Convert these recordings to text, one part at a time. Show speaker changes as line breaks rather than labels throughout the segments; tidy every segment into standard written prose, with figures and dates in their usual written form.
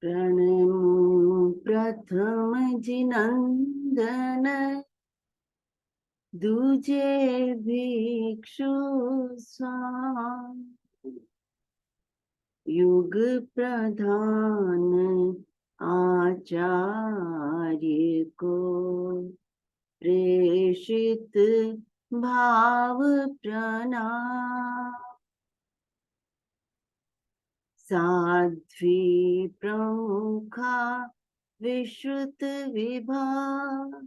प्रणमो प्रथम जिनंदन दूजे भिक्षु स्वाम युग प्रधान आचार्य को प्रेषित भाव प्रणाम। साध्वी प्रमुखा विश्रुत विभा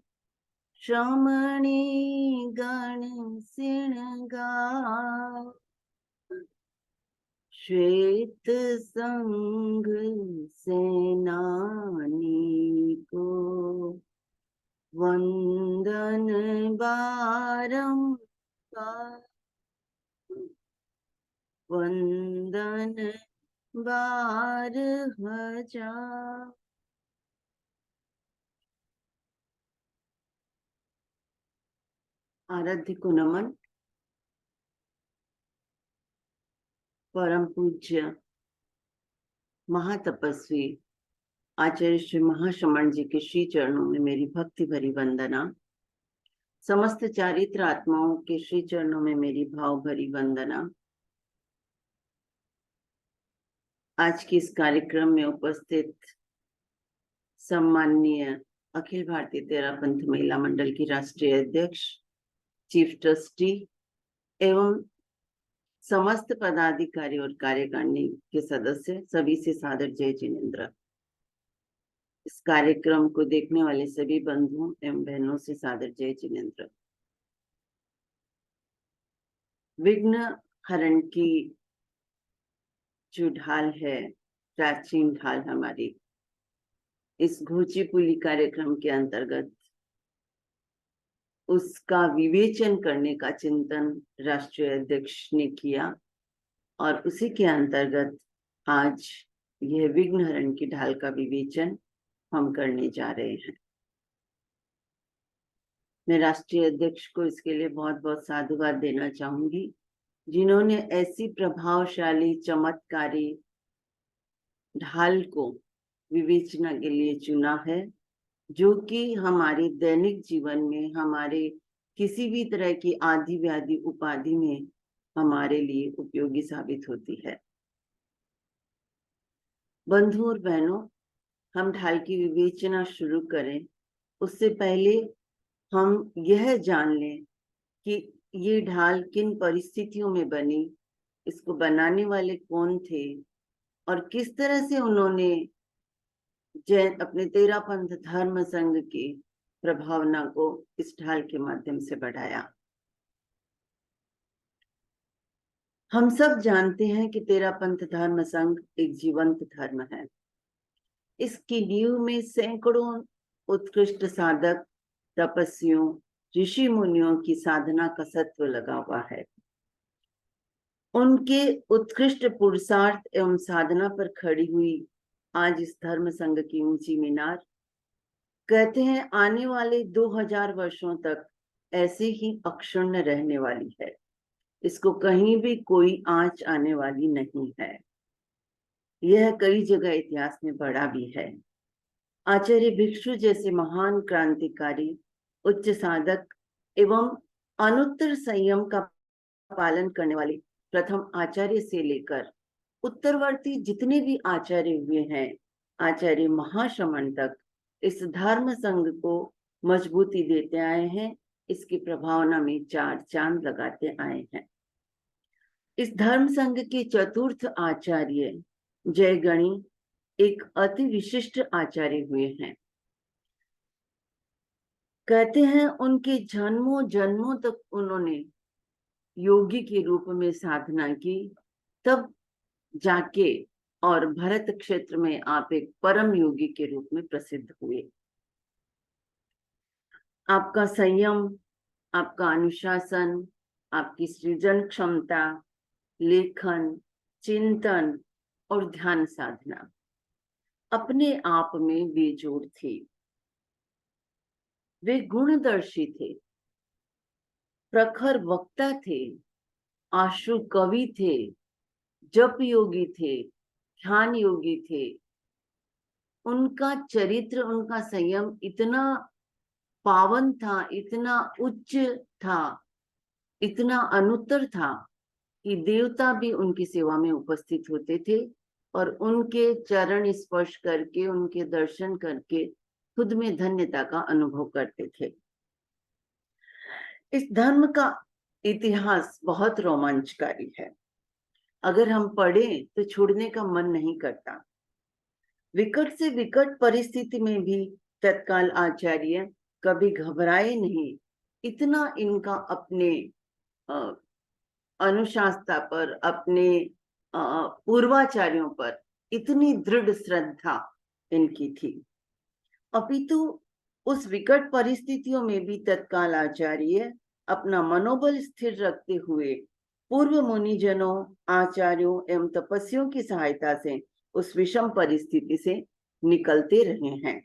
श्रमणी गण सिणगार श्वेत संग सेनानी को वंदन बारंबार वंदन बार हजार। आराध्य को नमन। परम पूज्य महातपस्वी आचार्य श्री महाश्रमण जी के श्री चरणों में मेरी भक्ति भरी वंदना। समस्त चारित्र आत्माओं के श्री चरणों में मेरी भाव भरी वंदना। आज के इस कार्यक्रम में उपस्थित सम्माननीय अखिल भारतीय तेरापंथ महिला मंडल की राष्ट्रीय अध्यक्ष, चीफ ट्रस्टी एवं समस्त पदाधिकारी और कार्यकारिणी के सदस्य, सभी से सादर जय जिनेन्द्र। इस कार्यक्रम को देखने वाले सभी बंधुओं एवं बहनों से सादर जय जिनेन्द्र। विघ्न हरण की जो ढाल है, प्राचीन ढाल हमारी, इस घोची-पुली कार्यक्रम के अंतर्गत उसका विवेचन करने का चिंतन राष्ट्रीय अध्यक्ष ने किया और उसी के अंतर्गत आज यह विघ्न हरण की ढाल का विवेचन हम करने जा रहे हैं। मैं राष्ट्रीय अध्यक्ष को इसके लिए बहुत बहुत साधुवाद देना चाहूंगी, जिन्होंने ऐसी प्रभावशाली चमत्कारी ढाल को विवेचना के लिए चुना है, जो कि हमारे दैनिक जीवन में, हमारे किसी भी तरह की आदि व्याधि उपाधि में हमारे लिए उपयोगी साबित होती है। बंधु और बहनों, हम ढाल की विवेचना शुरू करें उससे पहले हम यह जान लें कि ये ढाल किन परिस्थितियों में बनी, इसको बनाने वाले कौन थे और किस तरह से उन्होंने अपने तेरापंथ धर्म संघ की प्रभावना को इस ढाल के माध्यम से बढ़ाया। हम सब जानते हैं कि तेरापंथ धर्म संघ एक जीवंत धर्म है। इसकी नींव में सैकड़ों उत्कृष्ट साधक, तपस्वियों, ऋषि मुनियों की साधना का सत्व लगा हुआ है। उनके उत्कृष्ट पुरुषार्थ एवं साधना पर खड़ी हुई आज इस धर्म संघ की ऊंची मीनार, कहते हैं आने वाले 2000 वर्षों तक ऐसे ही अक्षुण्ण रहने वाली है। इसको कहीं भी कोई आंच आने वाली नहीं है। यह कई जगह इतिहास में पढ़ा भी है। आचार्य भिक्षु जैसे महान क्रांतिकारी, उच्च साधक एवं अनुत्तर संयम का पालन करने वाले प्रथम आचार्य से लेकर उत्तरवर्ती जितने भी आचार्य हुए हैं, आचार्य महाश्रमण तक इस धर्म संघ को मजबूती देते आए हैं, इसकी प्रभावना में 4 चांद लगाते आए हैं। इस धर्म संघ के चतुर्थ आचार्य जयगणी एक अति विशिष्ट आचार्य हुए हैं। कहते हैं उनके जन्मों जन्मों तक उन्होंने योगी के रूप में साधना की, तब जाके और भरत क्षेत्र में आप एक परम योगी के रूप में प्रसिद्ध हुए। आपका संयम, आपका अनुशासन, आपकी सृजन क्षमता, लेखन, चिंतन और ध्यान साधना अपने आप में बेजोड़ थी। वे गुणदर्शी थे, प्रखर वक्ता थे, आशु कवि थे, जप योगी थे, ध्यान योगी थे, उनका चरित्र, उनका संयम इतना पावन था, इतना उच्च था, इतना अनुत्तर था कि देवता भी उनकी सेवा में उपस्थित होते थे और उनके चरण स्पर्श करके, उनके दर्शन करके खुद में धन्यता का अनुभव करते थे। इस धर्म का इतिहास बहुत रोमांचकारी है। अगर हम पढ़ें तो छोड़ने का मन नहीं करता। विकट से विकट परिस्थिति में भी तत्काल आचार्य कभी घबराए नहीं। इतना इनका अपने अनुशासता पर, अपने पूर्वाचार्यों पर इतनी दृढ़ श्रद्धा इनकी थी। अपितु उस विकट परिस्थितियों में भी तत्काल आचार्य अपना मनोबल स्थिर रखते हुए पूर्व मुनिजनों, आचार्यों एवं तपस्वियों की सहायता से उस विषम परिस्थिति से निकलते रहे हैं।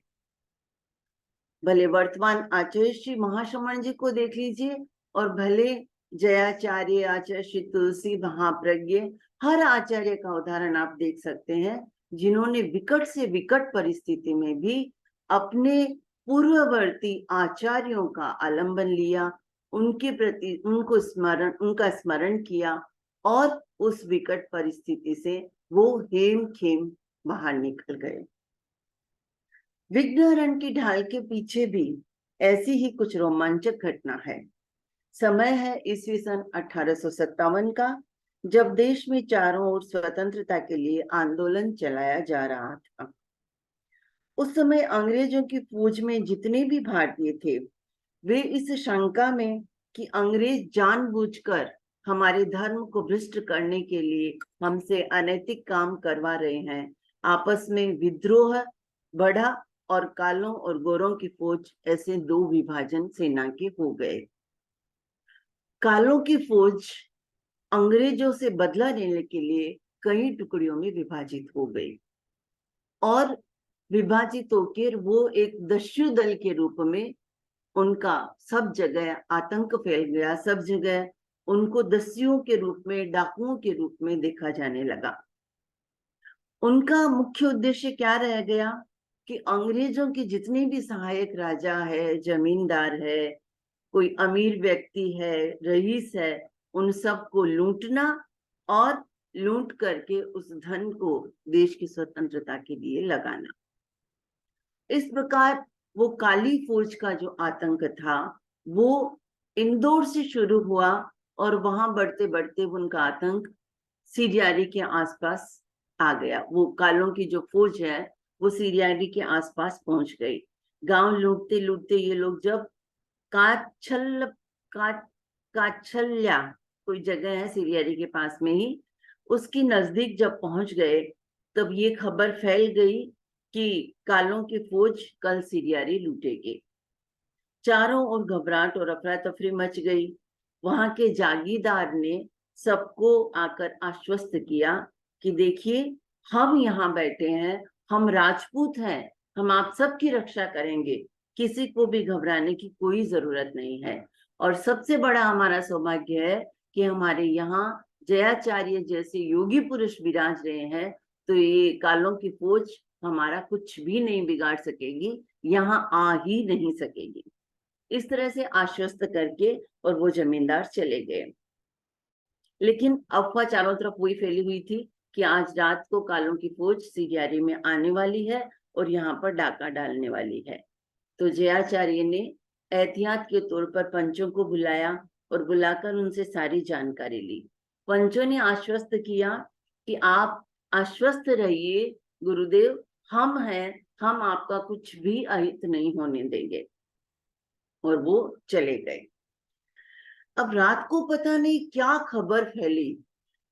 भले वर्तमान आचार्य श्री महाश्रमण जी को देख लीजिए और भले जयाचार्य, आचार्य श्री तुलसी महाप्रज्ञ, हर आचार्य का उदाहरण आप देख सकते हैं जिन्होंने विकट से विकट परिस्थिति में भी अपने पूर्ववर्ती आचार्यों का आलंबन लिया, उनके प्रति उनका स्मरण किया और उस विकट परिस्थिति से वो हेम खेम बाहर निकल गए। विघ्नहरण की ढाल के पीछे भी ऐसी ही कुछ रोमांचक घटना है। समय है ईस्वी सन 1857 का, जब देश में चारों ओर स्वतंत्रता के लिए आंदोलन चलाया जा रहा था। उस समय अंग्रेजों की फौज में जितने भी भारतीय थे वे इस शंका में कि अंग्रेज जानबूझकर हमारे धर्म को भ्रष्ट करने के लिए हमसे अनैतिक काम करवा रहे हैं, आपस में विद्रोह बढ़ा और कालों और गोरों की फौज ऐसे दो विभाजन सेना के हो गए। कालों की फौज अंग्रेजों से बदला लेने के लिए कई टुकड़ियों में विभाजित हो गई और विभाजित होकर वो एक दस्यु दल के रूप में उनका सब जगह आतंक फैल गया। सब जगह उनको दस्युओं के रूप में, डाकुओं के रूप में देखा जाने लगा। उनका मुख्य उद्देश्य क्या रह गया कि अंग्रेजों के जितने भी सहायक राजा है, जमींदार है, कोई अमीर व्यक्ति है, रईस है, उन सबको लूटना और लूट करके उस धन को देश की स्वतंत्रता के लिए लगाना। इस प्रकार वो काली फौज का जो आतंक था वो इंदौर से शुरू हुआ और वहां बढ़ते बढ़ते उनका आतंक सीरियारी के आसपास आ गया। वो कालों की जो फौज है वो सीरियारी के आसपास पहुंच गई। गांव लूटते लूटते ये लोग जब काछल्या कोई जगह है सीरियारी के पास में ही, उसकी नजदीक जब पहुंच गए तब ये खबर फैल गई कि कालों की फौज कल सीरियारी लूटेगी। चारों ओर घबराहट और अफरा तफरी मच गई। वहां के जागीरदार ने सबको आकर आश्वस्त किया कि देखिए हम यहाँ बैठे हैं, हम राजपूत हैं, हम आप सबकी रक्षा करेंगे, किसी को भी घबराने की कोई जरूरत नहीं है। और सबसे बड़ा हमारा सौभाग्य है कि हमारे यहाँ जयाचार्य जैसे योगी पुरुष विराज रहे हैं, तो ये कालों की फौज हमारा कुछ भी नहीं बिगाड़ सकेगी, यहाँ आ ही नहीं सकेगी। इस तरह से आश्वस्त करके और वो जमींदार चले गए। लेकिन अफवाह चारों तरफ वही फैली हुई थी कि आज रात को कालों की फौज सीरियारी में आने वाली है और यहाँ पर डाका डालने वाली है। तो जयाचार्य ने एहतियात के तौर पर पंचों को बुलाया और बुलाकर उनसे सारी जानकारी ली। पंचों ने आश्वस्त किया कि आप आश्वस्त रहिए गुरुदेव, हम हैं, हम आपका कुछ भी अहित नहीं होने देंगे। और वो चले गए। अब रात को पता नहीं क्या खबर फैली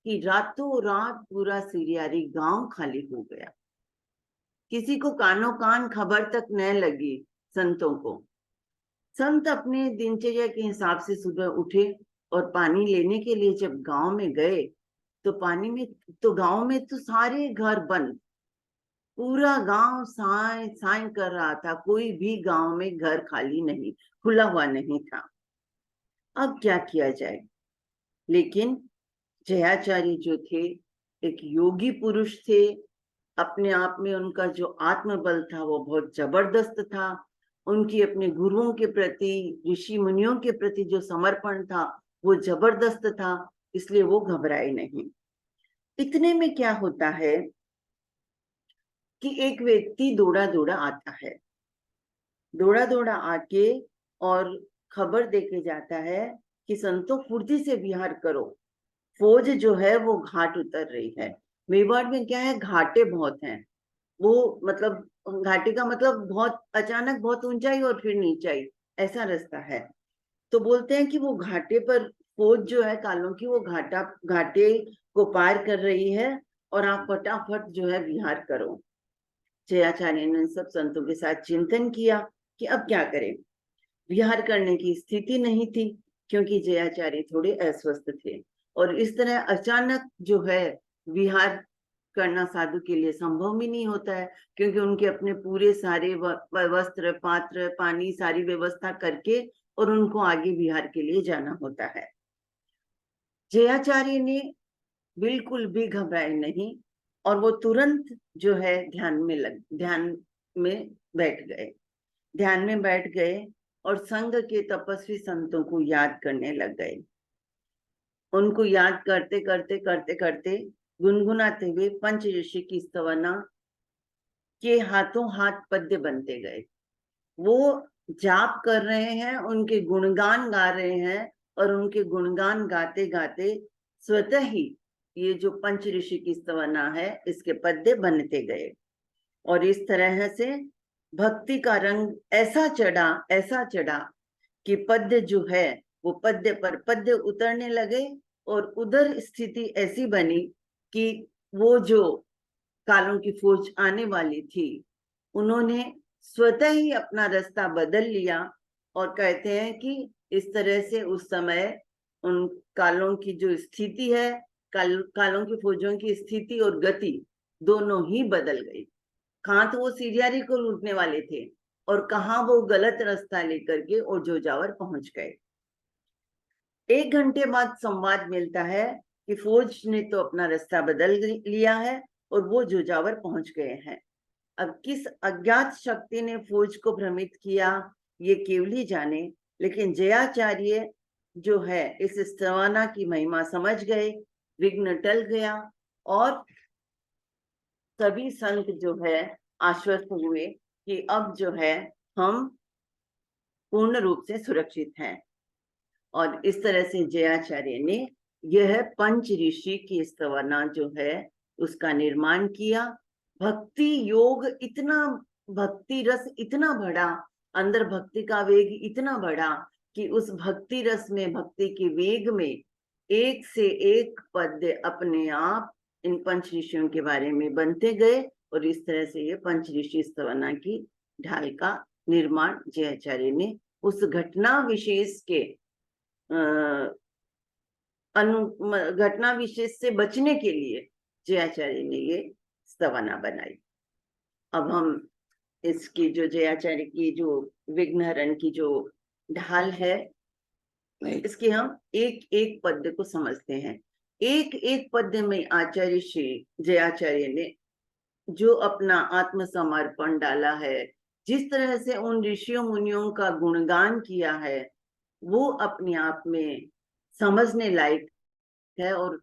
कि रातों रात पूरा सीरियारी गांव खाली हो गया। किसी को कानों कान खबर तक न लगी संतों को। संत अपने दिनचर्या के हिसाब से सुबह उठे और पानी लेने के लिए जब गांव में गए तो गांव में तो सारे घर बंद, पूरा गांव साए साए कर रहा था, कोई भी गांव में घर खाली नहीं, खुला हुआ नहीं था। अब क्या किया जाए? लेकिन जयाचार्य जो थे एक योगी पुरुष थे, अपने आप में उनका जो आत्मबल था वो बहुत जबरदस्त था। उनकी अपने गुरुओं के प्रति, ऋषि मुनियों के प्रति जो समर्पण था वो जबरदस्त था, इसलिए वो घबराए नहीं। इतने में क्या होता है कि एक व्यक्ति दौड़ा दौड़ा आता है, दौड़ा दौड़ा आके और खबर देके जाता है कि संतो फुर्ती से विहार करो, फौज जो है वो घाट उतर रही है। मेवाड़ में क्या है, घाटे बहुत हैं। वो मतलब घाटी का मतलब बहुत अचानक बहुत ऊंचाई और फिर नीचाई, ऐसा रास्ता है। तो बोलते हैं कि वो घाटे पर फौज जो है कालों की, वो घाटे को पार कर रही है और आप फटाफट जो है विहार करो। जयाचार्य ने सब संतों के साथ चिंतन किया कि अब क्या करें। विहार करने की स्थिति नहीं थी क्योंकि जयाचार्य थोड़े अस्वस्थ थे, और इस तरह अचानक जो है विहार करना साधु के लिए संभव भी नहीं होता है, क्योंकि उनके अपने पूरे सारे वस्त्र, पात्र, पानी, सारी व्यवस्था करके और उनको आगे विहार के लिए जाना होता है। जयाचार्य ने बिल्कुल भी घबराए नहीं और वो तुरंत जो है ध्यान में बैठ गए। ध्यान में बैठ गए और संघ के तपस्वी संतों को याद करने लग गए। उनको याद करते करते करते करते गुनगुनाते हुए पंच ऋषि की स्तवना के हाथों हाथ पद्य बनते गए। वो जाप कर रहे हैं, उनके गुणगान गा रहे हैं, और उनके गुणगान गाते गाते स्वतः ही ये जो पंच ऋषि की स्तवना है इसके पद्य बनते गए। और इस तरह से भक्ति का रंग ऐसा चढ़ा कि पद्य जो है वो पद्य पर पद्य उतरने लगे, और उधर स्थिति ऐसी बनी कि वो जो कालों की फौज आने वाली थी उन्होंने स्वतः ही अपना रास्ता बदल लिया। और कहते हैं कि इस तरह से उस समय उन कालों की जो स्थिति है, कालों की फौजों की स्थिति और गति दोनों ही बदल गई। कहाँ तो वो सिरियारी को लूटने वाले थे और कहाँ वो गलत रास्ता लेकर के और जोजावर पहुंच गए। 1 घंटे बाद संवाद मिलता है कि फौज ने तो अपना रास्ता बदल लिया है और वो जोजावर पहुंच गए हैं। अब किस अज्ञात शक्ति ने फौज को भ्रमित किया ये केवल ही जाने, लेकिन जयाचार्य जो है इस स्तवना की महिमा समझ गए, विघ्न टल गया और सभी संत जो है आश्वस्त हुए कि अब जो है हम पूर्ण रूप से सुरक्षित हैं। और इस तरह से जयाचार्य ने यह पंच ऋषि की स्तवना जो है उसका निर्माण किया। भक्ति योग इतना, भक्ति रस इतना बढ़ा, अंदर भक्ति का वेग इतना बढ़ा कि उस भक्ति रस में, भक्ति के वेग में एक से एक पद्य अपने आप इन पंच ऋषियों के बारे में बनते गए। और इस तरह से ये पंच ऋषि स्तवना की ढाल का निर्माण जयाचार्य ने उस घटना विशेष के घटना विशेष से बचने के लिए जयाचार्य ने ये स्तवना बनाई। अब हम इसकी जो जयाचार्य की जो विघ्नहरण की जो ढाल है इसके हम एक एक पद्य को समझते हैं। एक एक पद्य में आचार्य श्री जयाचार्य ने जो अपना आत्मसमर्पण डाला है, जिस तरह से उन ऋषियों मुनियों का गुणगान किया है, वो अपने आप में समझने लायक है और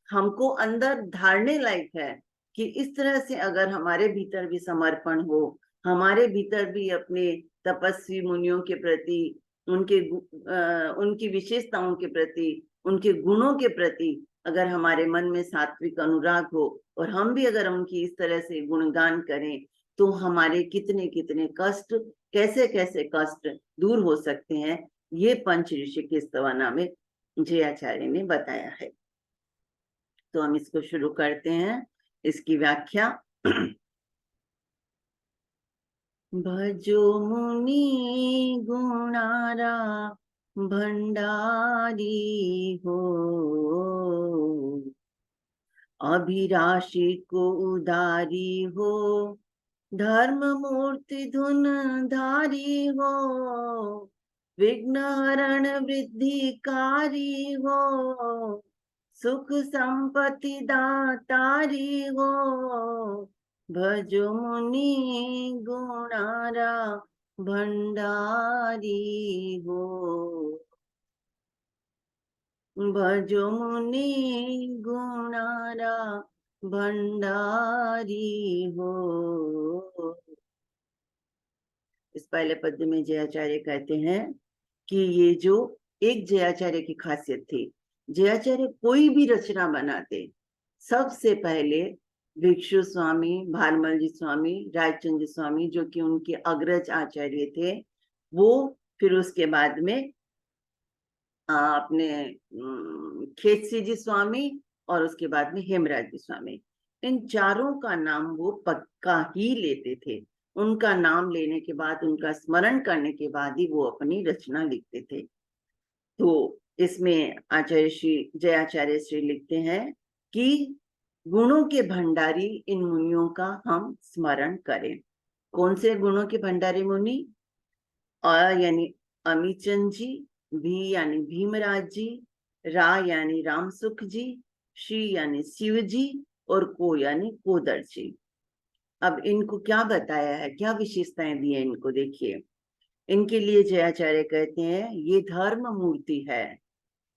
हमको अंदर धारने लायक है कि इस तरह से अगर हमारे भीतर भी समर्पण हो, हमारे भीतर भी अपने तपस्वी मुनियों के प्रति, उनकी विशेषताओं के प्रति, उनके गुणों के प्रति अगर हमारे मन में सात्विक अनुराग हो और हम भी अगर उनकी इस तरह से गुणगान करें, तो हमारे कितने कितने कष्ट, कैसे कैसे कष्ट दूर हो सकते हैं, ये पंच ऋषि की स्तवना में जयाचार्य ने बताया है। तो हम इसको शुरू करते हैं, इसकी व्याख्या। भजो मुनि गुणारा भंडारी हो, अभिराशि को उदारी हो, धर्म मूर्ति धुन धारी हो, विघ्न हरण वृद्धिकारी हो, सुख संपत्ति दातारी हो, भजो मुनि गुणारा भंडारी हो, भजो मुनि गुणारा भंडारी हो। इस पहले पद्य में जयाचार्य कहते हैं कि ये जो एक जयाचार्य की खासियत थी, जयाचार्य कोई भी रचना बनाते सबसे पहले भिक्षु स्वामी, भारमल जी स्वामी, रायचंद स्वामी जो कि उनके अग्रज आचार्य थे, वो फिर उसके बाद में अपने खेतसी जी स्वामी और उसके बाद में हेमराज जी स्वामी, इन चारों का नाम वो पक्का ही लेते थे। उनका नाम लेने के बाद, उनका स्मरण करने के बाद ही वो अपनी रचना लिखते थे। तो इसमें आचार्य श्री जयाचार्य श्री लिखते हैं कि गुणों के भंडारी इन मुनियों का हम स्मरण करें। कौन से गुणों के भंडारी मुनि? यानी अमीचंद जी, भी यानी भीमराज जी, रा यानी राम सुख जी, श्री यानी शिव जी, और को यानी कोदर जी। अब इनको क्या बताया है, क्या विशेषताएं दी है इनको, देखिए। इनके लिए जयाचार्य कहते हैं ये धर्म मूर्ति है,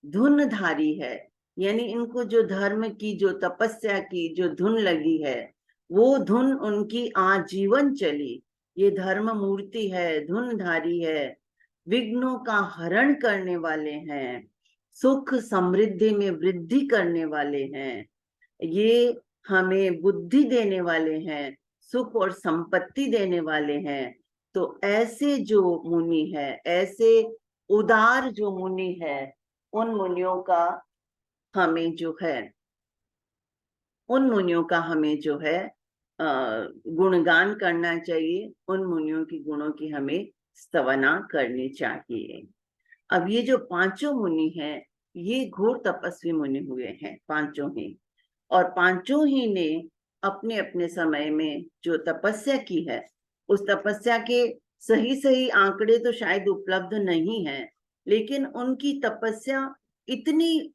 धुनधारी है, यानी इनको जो धर्म की, जो तपस्या की जो धुन लगी है, वो धुन उनकी आजीवन चली। ये धर्म मूर्ति है, धुनधारी है, विघ्नों का हरण करने वाले हैं, सुख समृद्धि में वृद्धि करने वाले हैं, ये हमें बुद्धि देने वाले हैं, सुख और संपत्ति देने वाले हैं। तो ऐसे जो मुनि है, ऐसे उदार जो मुनि है, उन मुनियों का हमें जो है, उन मुनियों का हमें जो है गुणगान करना चाहिए, उन मुनियों की गुणों की हमें स्तवना करनी चाहिए। अब ये जो पांचों मुनि हैं, ये घोर तपस्वी मुनि हुए हैं पांचों ही, और पांचों ही ने अपने अपने समय में जो तपस्या की है, उस तपस्या के सही सही आंकड़े तो शायद उपलब्ध नहीं है, लेकिन उनकी तपस्या इतनी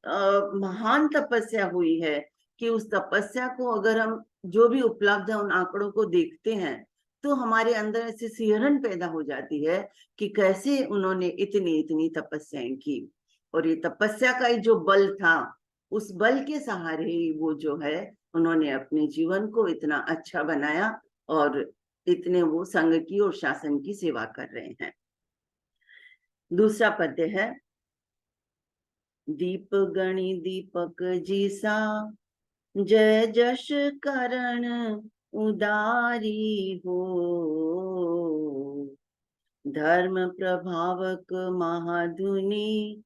महान तपस्या हुई है कि उस तपस्या को अगर हम जो भी उपलब्ध है उन आंकड़ों को देखते हैं तो हमारे अंदर ऐसी सिहरन पैदा हो जाती है कि कैसे उन्होंने इतनी इतनी तपस्याएं की। और ये तपस्या का जो बल था, उस बल के सहारे ही वो जो है उन्होंने अपने जीवन को इतना अच्छा बनाया और इतने वो संघ की और शासन की सेवा कर रहे हैं। दूसरा पद्य है, दीप गणि दीपक जीसा, जय जश करण उदारी हो, धर्म प्रभावक महाधुनी,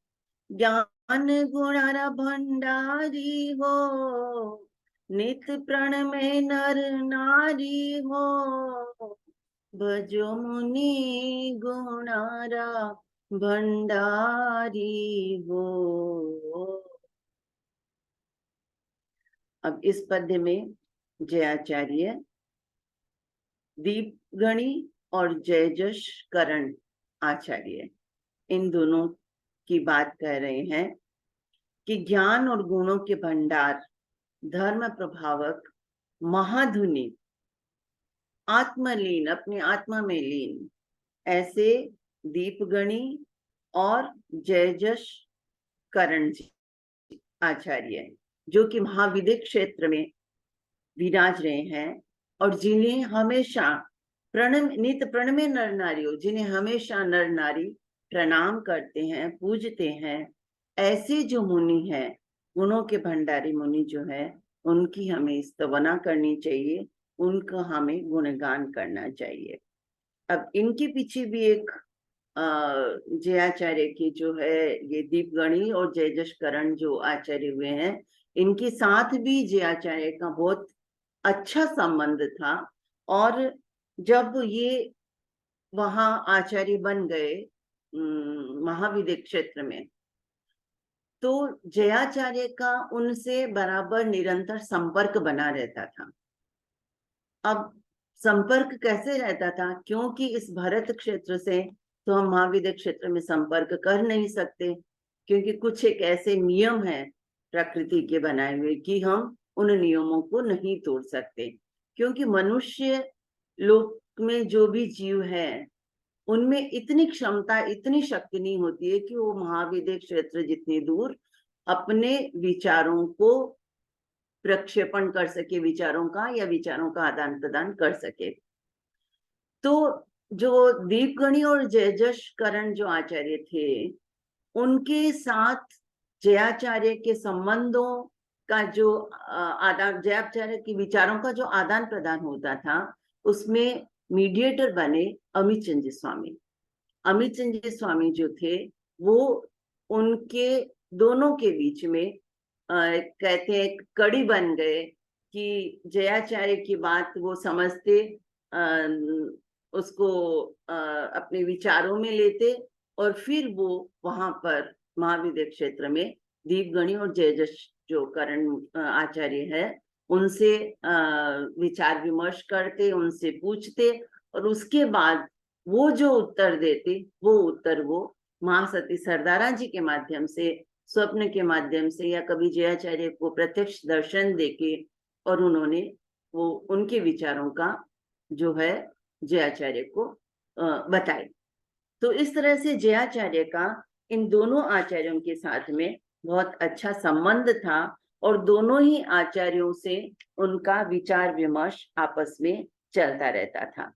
ज्ञान गुणारा भंडारी हो, नित प्रण में नर नारी हो, भजो मुनि गुणारा भंडारी हो। अब इस पद्य में जयाचार्य दीपगणी और जयजश करण आचार्य, इन दोनों की बात कह रहे हैं कि ज्ञान और गुणों के भंडार, धर्म प्रभावक, महाधुनी, आत्मलीन, अपनी आत्मा में लीन, ऐसे दीपगणी और जयजश करण जी आचार्य, जो कि महाविद्य क्षेत्र में विराज रहे हैं और जिन्हें हमेशा नित प्रण में नर नारियों, जिन्हें हमेशा नर नारी प्रणाम करते हैं, पूजते हैं, ऐसे जो मुनि हैं, गुणों के भंडारी मुनि जो है, उनकी हमें स्तवना करनी चाहिए, उनका हमें गुणगान करना चाहिए। अब इनके पीछे भी एक जयाचार्य की जो है, ये दीपगणी और जयजश करण जो आचार्य हुए हैं, इनके साथ भी जयाचार्य का बहुत अच्छा संबंध था। और जब ये वहां आचार्य बन गए महाविद्य क्षेत्र में, तो जयाचार्य का उनसे बराबर निरंतर संपर्क बना रहता था। अब संपर्क कैसे रहता था? क्योंकि इस भरत क्षेत्र से तो हम महाविद्य क्षेत्र में संपर्क कर नहीं सकते, क्योंकि कुछ एक ऐसे नियम है प्रकृति के बनाए हुए कि हम उन नियमों को नहीं तोड़ सकते, क्योंकि मनुष्य लोक में जो भी जीव है उनमें इतनी क्षमता, इतनी शक्ति नहीं होती है कि वो महाविद्य क्षेत्र जितनी दूर अपने विचारों को प्रक्षेपण कर सके, विचारों का या विचारों का आदान प्रदान कर सके। तो जो दीपगणी और जयजश करण जो आचार्य थे, उनके साथ जयाचार्य के संबंधों का जो आदान, जयाचार्य के विचारों का जो आदान प्रदान होता था, उसमें मीडिएटर बने अमित चंद जी स्वामी। अमित चंद जी स्वामी जो थे वो उनके दोनों के बीच में कहते हैं कड़ी बन गए कि जयाचार्य की बात वो समझते, उसको अपने विचारों में लेते और फिर वो वहां पर महाविद्य क्षेत्र में दीपगणी और जयजश जो करण आचार्य है उनसे विचार विमर्श करते, उनसे पूछते और उसके बाद वो जो उत्तर देते वो उत्तर वो महासती सरदारा जी के माध्यम से, स्वप्न के माध्यम से या कभी जयाचार्य को प्रत्यक्ष दर्शन देके और उन्होंने वो उनके विचारों का जो है जयाचार्य को बताए। तो इस तरह से जयाचार्य का इन दोनों आचार्यों के साथ में बहुत अच्छा संबंध था और दोनों ही आचार्यों से उनका विचार विमर्श आपस में चलता रहता था।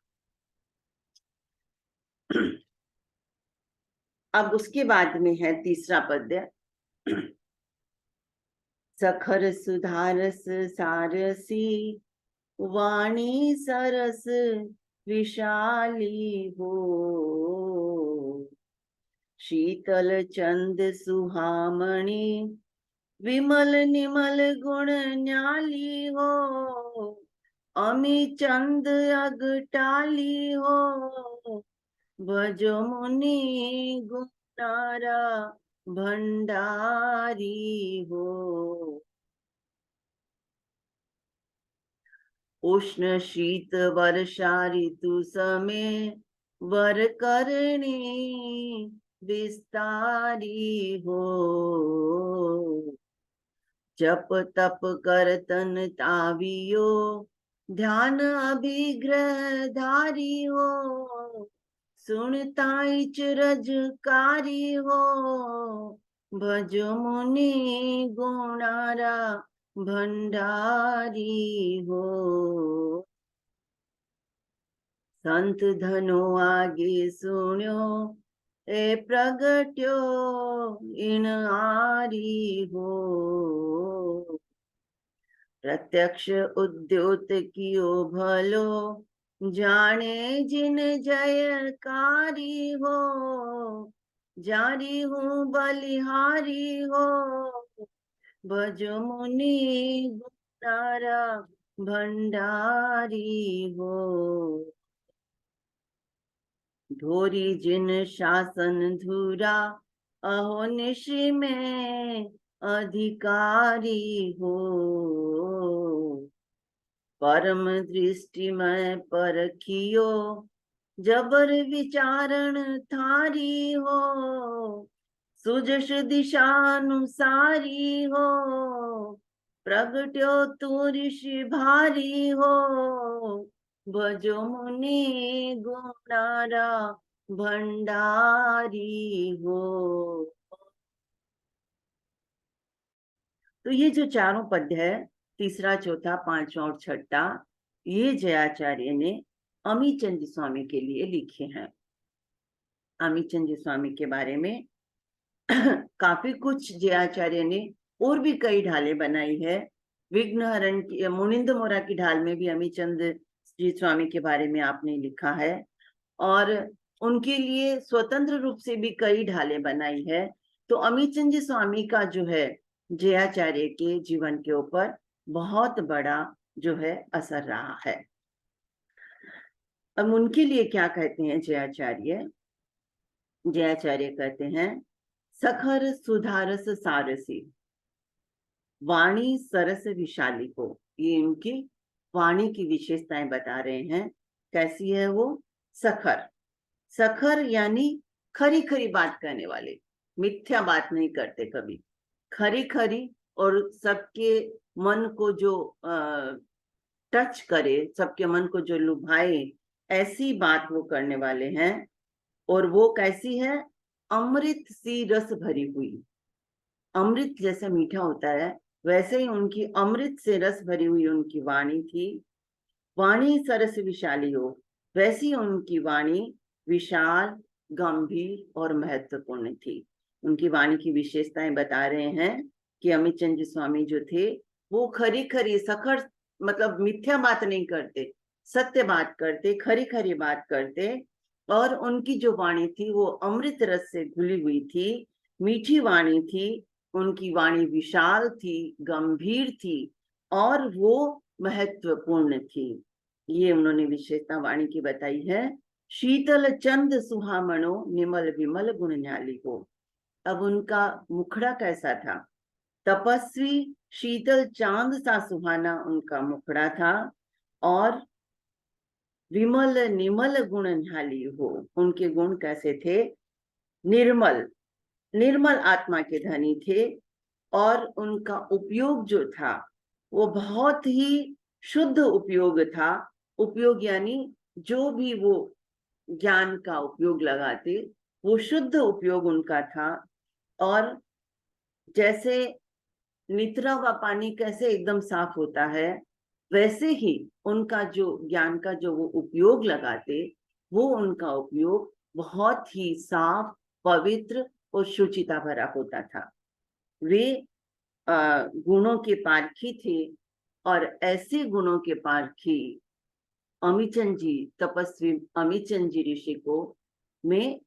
अब उसके बाद में है तीसरा पद्य। सखर सुधारस सारसी वाणी सरस विशाली हो, शीतल चंद सुहामणी विमल निमल गुण न्याली हो, अमी चंद अगटाली हो, भजो मुनि गुणारा भंडारी हो। उष्ण शीत वर्षा ऋतु समय वर करणी विस्तारी हो, जप तप करतन तावियो ध्यान अभिग्रह धारी हो, सुनता इच रजकारी हो, भजो मुनि गुणारा भंडारी हो। संत धनो आगे सुन्यो ए प्रगट्यो इन आरी हो, प्रत्यक्ष उद्योत कियो भलो जाने जिन जयकारी हो, जारी हूँ बलिहारी हो, भजो मुनि गुणारा भंडारी हो। धोरी जिन शासन धुरा अहो निशि में अधिकारी हो, परम दृष्टि में परखियो जबर विचारण थारी हो, सुजश दिशानुसारी हो, प्रगट्यो तू ऋषि भारी हो, भजो मुनि गुणारा भंडारी हो। तो ये जो चारों पद्य है, तीसरा चौथा पांचवा और छठा, ये जयाचार्य ने अमित चंद स्वामी के लिए लिखे हैं। अमित चंद स्वामी के बारे में काफी कुछ जयाचार्य ने और भी कई ढालें बनाई है। विघ्नहरण की मुनिंद मोरा की ढाल में भी अमित चंद जी स्वामी के बारे में आपने लिखा है और उनके लिए स्वतंत्र रूप से भी कई ढालें बनाई है। तो अमित चंद जी स्वामी का जो है जयाचार्य के जीवन के ऊपर बहुत बड़ा जो है असर रहा है। अब उनके लिए क्या कहते हैं जयाचार्य? जयाचार्य कहते हैं सखर सुधारस सारसी वाणी सरस विशाली को। ये उनकी वाणी की विशेषताएं बता रहे हैं। कैसी है वो? सखर, सखर यानी खरी खरी बात करने वाले, मिथ्या बात नहीं करते कभी, खरी खरी और सबके मन को जो टच करे, सबके मन को जो लुभाए, ऐसी बात वो करने वाले हैं। और वो कैसी है? अमृत सी रस भरी हुई। अमृत जैसा मीठा होता है, वैसे ही उनकी अमृत से रस भरी हुई उनकी वाणी थी। वाणी सरस विशाली हो, वैसी उनकी वाणी विशाल, गंभीर और महत्वपूर्ण थी। उनकी वाणी की विशेषताएं बता रहे हैं कि अमित चंद जी स्वामी जो थे वो खरी खरी सखर, मतलब मिथ्या बात नहीं करते, सत्य बात करते, खरी खरी बात करते। और उनकी जो वाणी थी वो अमृत रस से घुली हुई थी, मीठी वाणी थी। उनकी वाणी विशाल थी, गंभीर थी और वो महत्वपूर्ण थी। ये उन्होंने विशेषता वाणी की बताई है। शीतल चंद सुहामणो निमल विमल गुण न्याली हो। अब उनका मुखड़ा कैसा था? तपस्वी शीतल चांद सा सुहाना उनका मुखड़ा था। और विमल निमल गुण न्याली हो, उनके गुण कैसे थे? निर्मल, निर्मल आत्मा के धनी थे। और उनका उपयोग जो था वो बहुत ही शुद्ध उपयोग था। उपयोग यानी जो भी वो ज्ञान का उपयोग लगाते वो शुद्ध उपयोग उनका था। और जैसे नितरा हुआ पानी कैसे एकदम साफ होता है, वैसे ही उनका जो ज्ञान का जो वो उपयोग लगाते, वो उनका उपयोग बहुत ही साफ, पवित्र और शुचिता भरा होता था। वे गुणों के पारखी थे। और ऐसे गुणों के पारखी अमीचंद जी, तपस्वी अमीचंद जी ऋषि को मैं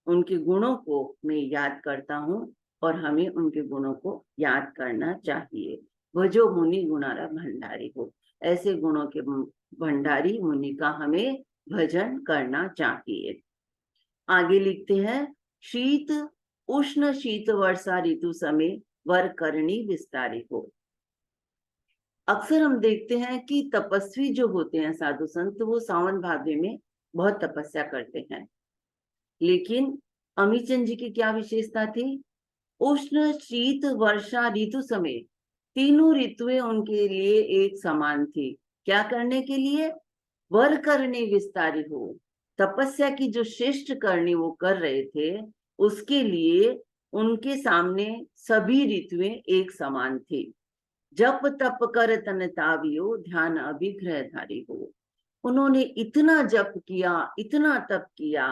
उनके गुणों को मैं याद करता हूँ। और हमें उनके गुणों को याद करना चाहिए। भजो मुनि गुणारा भंडारी हो, ऐसे गुणों के भंडारी मुनि का हमें भजन करना चाहिए। आगे लिखते हैं, शीत उष्ण शीत वर्षा ऋतु समय वर करणी विस्तारी हो। अक्सर हम देखते हैं कि तपस्वी जो होते हैं, साधु संत, वो सावन भादवे में बहुत तपस्या करते हैं। लेकिन अमीचंद जी की क्या विशेषता थी? उष्ण शीत वर्षा ऋतु समय, तीनों ऋतुएं उनके लिए एक समान थी। क्या करने के लिए? वर करनी विस्तारी हो। तपस्या की जो श्रेष्ठ करनी वो कर रहे थे, उसके लिए उनके सामने सभी ऋतुएं एक समान थी। जप तप कर तन तावियो, ध्यान अभिग्रह धारी हो। उन्होंने इतना जप किया, इतना तप किया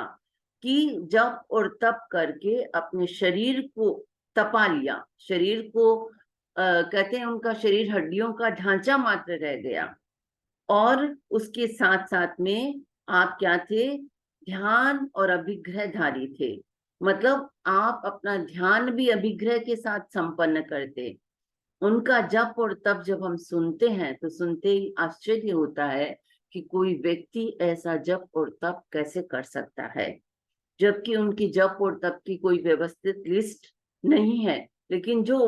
कि जप और तप करके अपने शरीर को तपा लिया। शरीर को कहते हैं उनका शरीर हड्डियों का ढांचा मात्र रह गया। और उसके साथ साथ में आप क्या थे? ध्यान और अभिग्रह धारी थे। मतलब आप अपना ध्यान भी अभिग्रह के साथ संपन्न करते। उनका जप और तप जब हम सुनते हैं तो सुनते ही आश्चर्य होता है कि कोई व्यक्ति ऐसा जप और तप कैसे कर सकता है, जबकि उनकी जप और तप की कोई व्यवस्थित लिस्ट नहीं है। लेकिन जो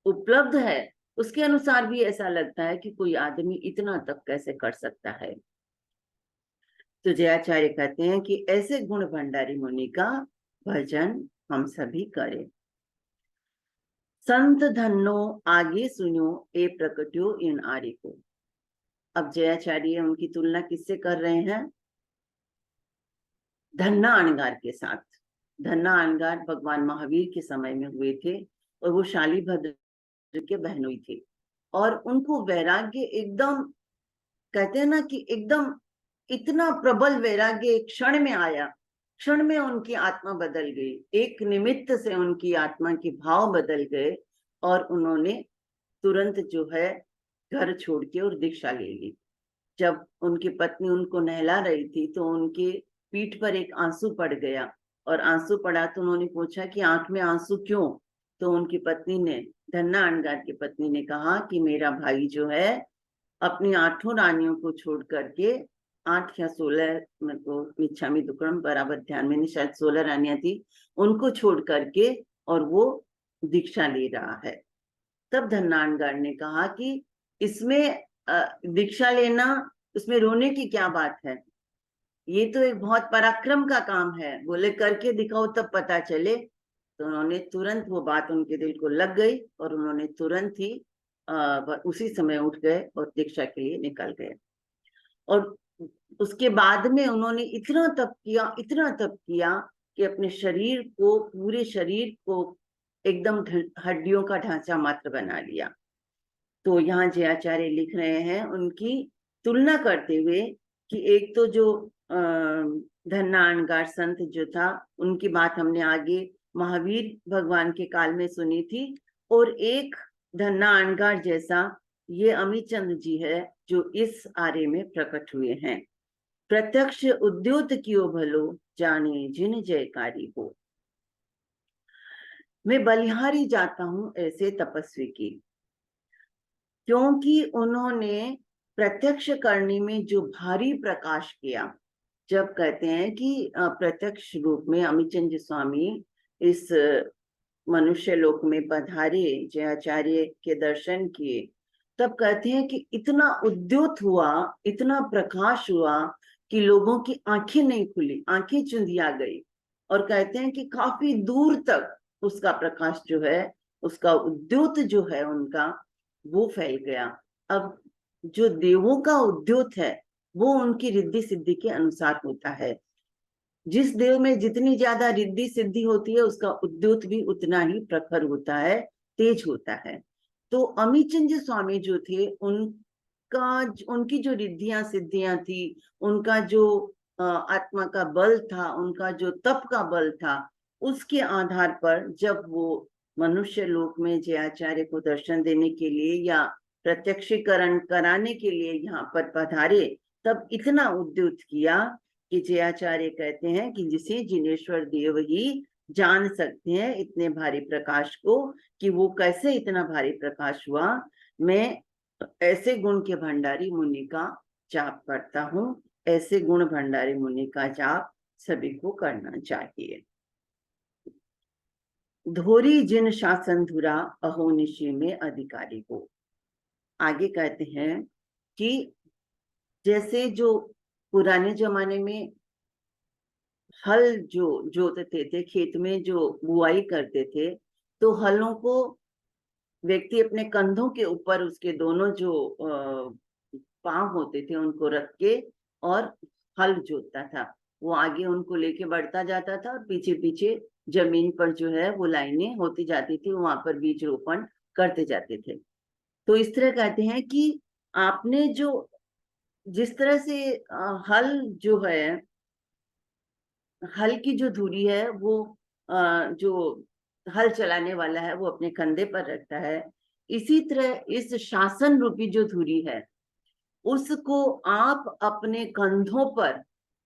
उपलब्ध है उसके अनुसार भी ऐसा लगता है कि कोई आदमी इतना तप कैसे कर सकता है। तो जयाचार्य कहते हैं कि ऐसे गुण भंडारी मुनि का भजन हम सभी करें। संत धन्नो आगे सुनो ए प्रकट्यो इन आर्य को। अब जयाचार्य उनकी तुलना किससे कर रहे हैं? धन्ना अणगार के साथ। धन्ना अणगार भगवान महावीर के समय में हुए थे और वो शालीभद्र के बहनोई थे। और उनको वैराग्य एकदम, कहते हैं ना कि एकदम इतना प्रबल वैराग्य एक क्षण में आया। क्षण में उनकी आत्मा बदल गई, एक निमित्त से उनकी आत्मा के भाव बदल गए। और उन्होंने तुरंत जो है घर छोड़ के और दीक्षा ले ली। जब उनकी पत्नी उनको नहला रही थी तो उनके पीठ पर एक आंसू पड़ गया। और आंसू पड़ा तो उन्होंने पूछा कि आंख में आंसू क्यों? तो उनकी पत्नी ने, धन्ना अणगार की पत्नी ने कहा कि मेरा भाई जो है अपनी 8 रानियों को छोड़ करके, 8 या 16, मेरे को मिच्छामी दुक्कड़म बराबर ध्यान में नहीं, शायद 16 रानियां थी, उनको छोड़ करके और वो दीक्षा ले रहा है। तब धन्ना अणगार ने कहा कि इसमें दीक्षा लेना, उसमें रोने की क्या बात है? ये तो एक बहुत पराक्रम का काम है। बोले करके दिखाओ तब पता चले। तो उन्होंने तुरंत, वो बात उनके दिल को लग गई और उन्होंने तुरंत ही उसी समय उठ गए और दीक्षा के लिए निकल गए। और उसके बाद में उन्होंने इतना तप किया, इतना तप किया कि अपने शरीर को, पूरे शरीर को एकदम हड्डियों का ढांचा मात्र बना लिया। तो यहाँ जयाचार्य लिख रहे हैं उनकी तुलना करते हुए कि एक तो जो धन्ना संत जो था, उनकी बात हमने आगे महावीर भगवान के काल में सुनी थी, और एक धन्ना जैसा ये अमीचंद जी है जो इस आर्य में प्रकट हुए हैं। प्रत्यक्ष उद्योत कियो भलो, जाने जिन जयकारी हो। मैं बलिहारी जाता हूं ऐसे तपस्वी की, क्योंकि उन्होंने प्रत्यक्ष करने में जो भारी प्रकाश किया। जब कहते हैं कि प्रत्यक्ष रूप में अमीचंद स्वामी इस मनुष्य लोक में पधारे, जयाचार्य के दर्शन किए, तब कहते हैं कि इतना उद्योत हुआ, इतना प्रकाश हुआ कि लोगों की आंखें नहीं खुली, आंखें चुंधिया गई। और कहते हैं कि काफी दूर तक उसका प्रकाश जो है, उसका उद्योत जो है उनका, वो फैल गया। अब जो देवों का उद्योत है वो उनकी रिद्धि सिद्धि के अनुसार होता है। जिस देव में जितनी ज्यादा रिद्धि सिद्धि होती है उसका उद्योत भी उतना ही प्रखर होता है, तेज होता है। तो अमीचंद स्वामी जो थे, उनकी जो रिद्धियां सिद्धियां थी, उनका जो आत्मा का बल था, उनका जो तप का बल था, उसके आधार पर जब वो मनुष्य लोक में जयाचार्य को दर्शन देने के लिए या प्रत्यक्षीकरण कराने के लिए यहाँ पर पधारे, तब इतना उद्युत किया कि जयाचार्य कहते हैं कि जिसे जिनेश्वर देव ही जान सकते हैं इतने भारी प्रकाश को, कि वो कैसे इतना भारी प्रकाश हुआ। मैं ऐसे गुण के भंडारी मुनि का जाप करता हूँ, ऐसे गुण भंडारी मुनि का जाप सभी को करना चाहिए। धोरी जिन शासन धुरा, अहो निशि में अधिकारी हो। आगे कहते हैं कि जैसे जो पुराने जमाने में हल जो जोतते थे, खेत में जो बुआई करते थे, तो हलों को व्यक्ति अपने कंधों के ऊपर उसके दोनों जो पांव होते थे उनको रख के और हल जोतता था। वो आगे उनको लेके बढ़ता जाता था और पीछे पीछे जमीन पर जो है वो लाइनें होती जाती थी, वहां पर बीज रोपण करते जाते थे। तो इस तरह कहते हैं कि आपने जो जिस तरह से हल जो है, हल की जो धुरी है वो जो हल चलाने वाला है वो अपने कंधे पर रखता है, इसी तरह इस शासन रूपी जो धुरी है उसको आप अपने कंधों पर,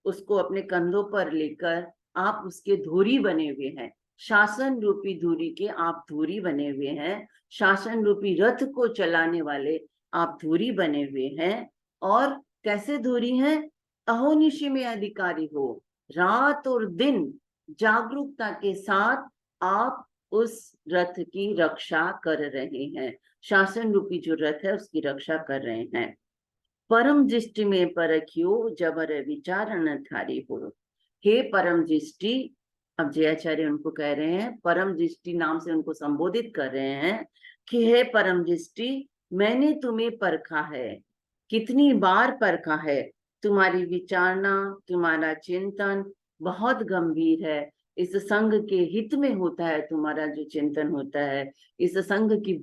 उसको अपने कंधों पर लेकर आप उसके धुरी बने हुए हैं। शासन रूपी धुरी के आप धुरी बने हुए हैं, शासन रूपी रथ को चलाने वाले आप धुरी बने हुए हैं। और कैसे धुरी हैं? अहोनिशि में अधिकारी हो, रात और दिन जागरूकता के साथ आप उस रथ की रक्षा कर रहे हैं, शासन रूपी जो रथ है उसकी रक्षा कर रहे हैं। परम दृष्टि में परखियो, जबर विचारण थारी हो। हे परम दृष्टि, अब जयाचार्य उनको कह रहे हैं, परम दृष्टि नाम से उनको संबोधित कर रहे हैं कि हे परम दृष्टि, मैंने तुम्हें परखा है, कितनी बार परखा है। तुम्हारी विचारना, तुम्हारा चिंतन बहुत गंभीर है। इस संघ के हित में होता है तुम्हारा जो चिंतन होता है, इस संघ की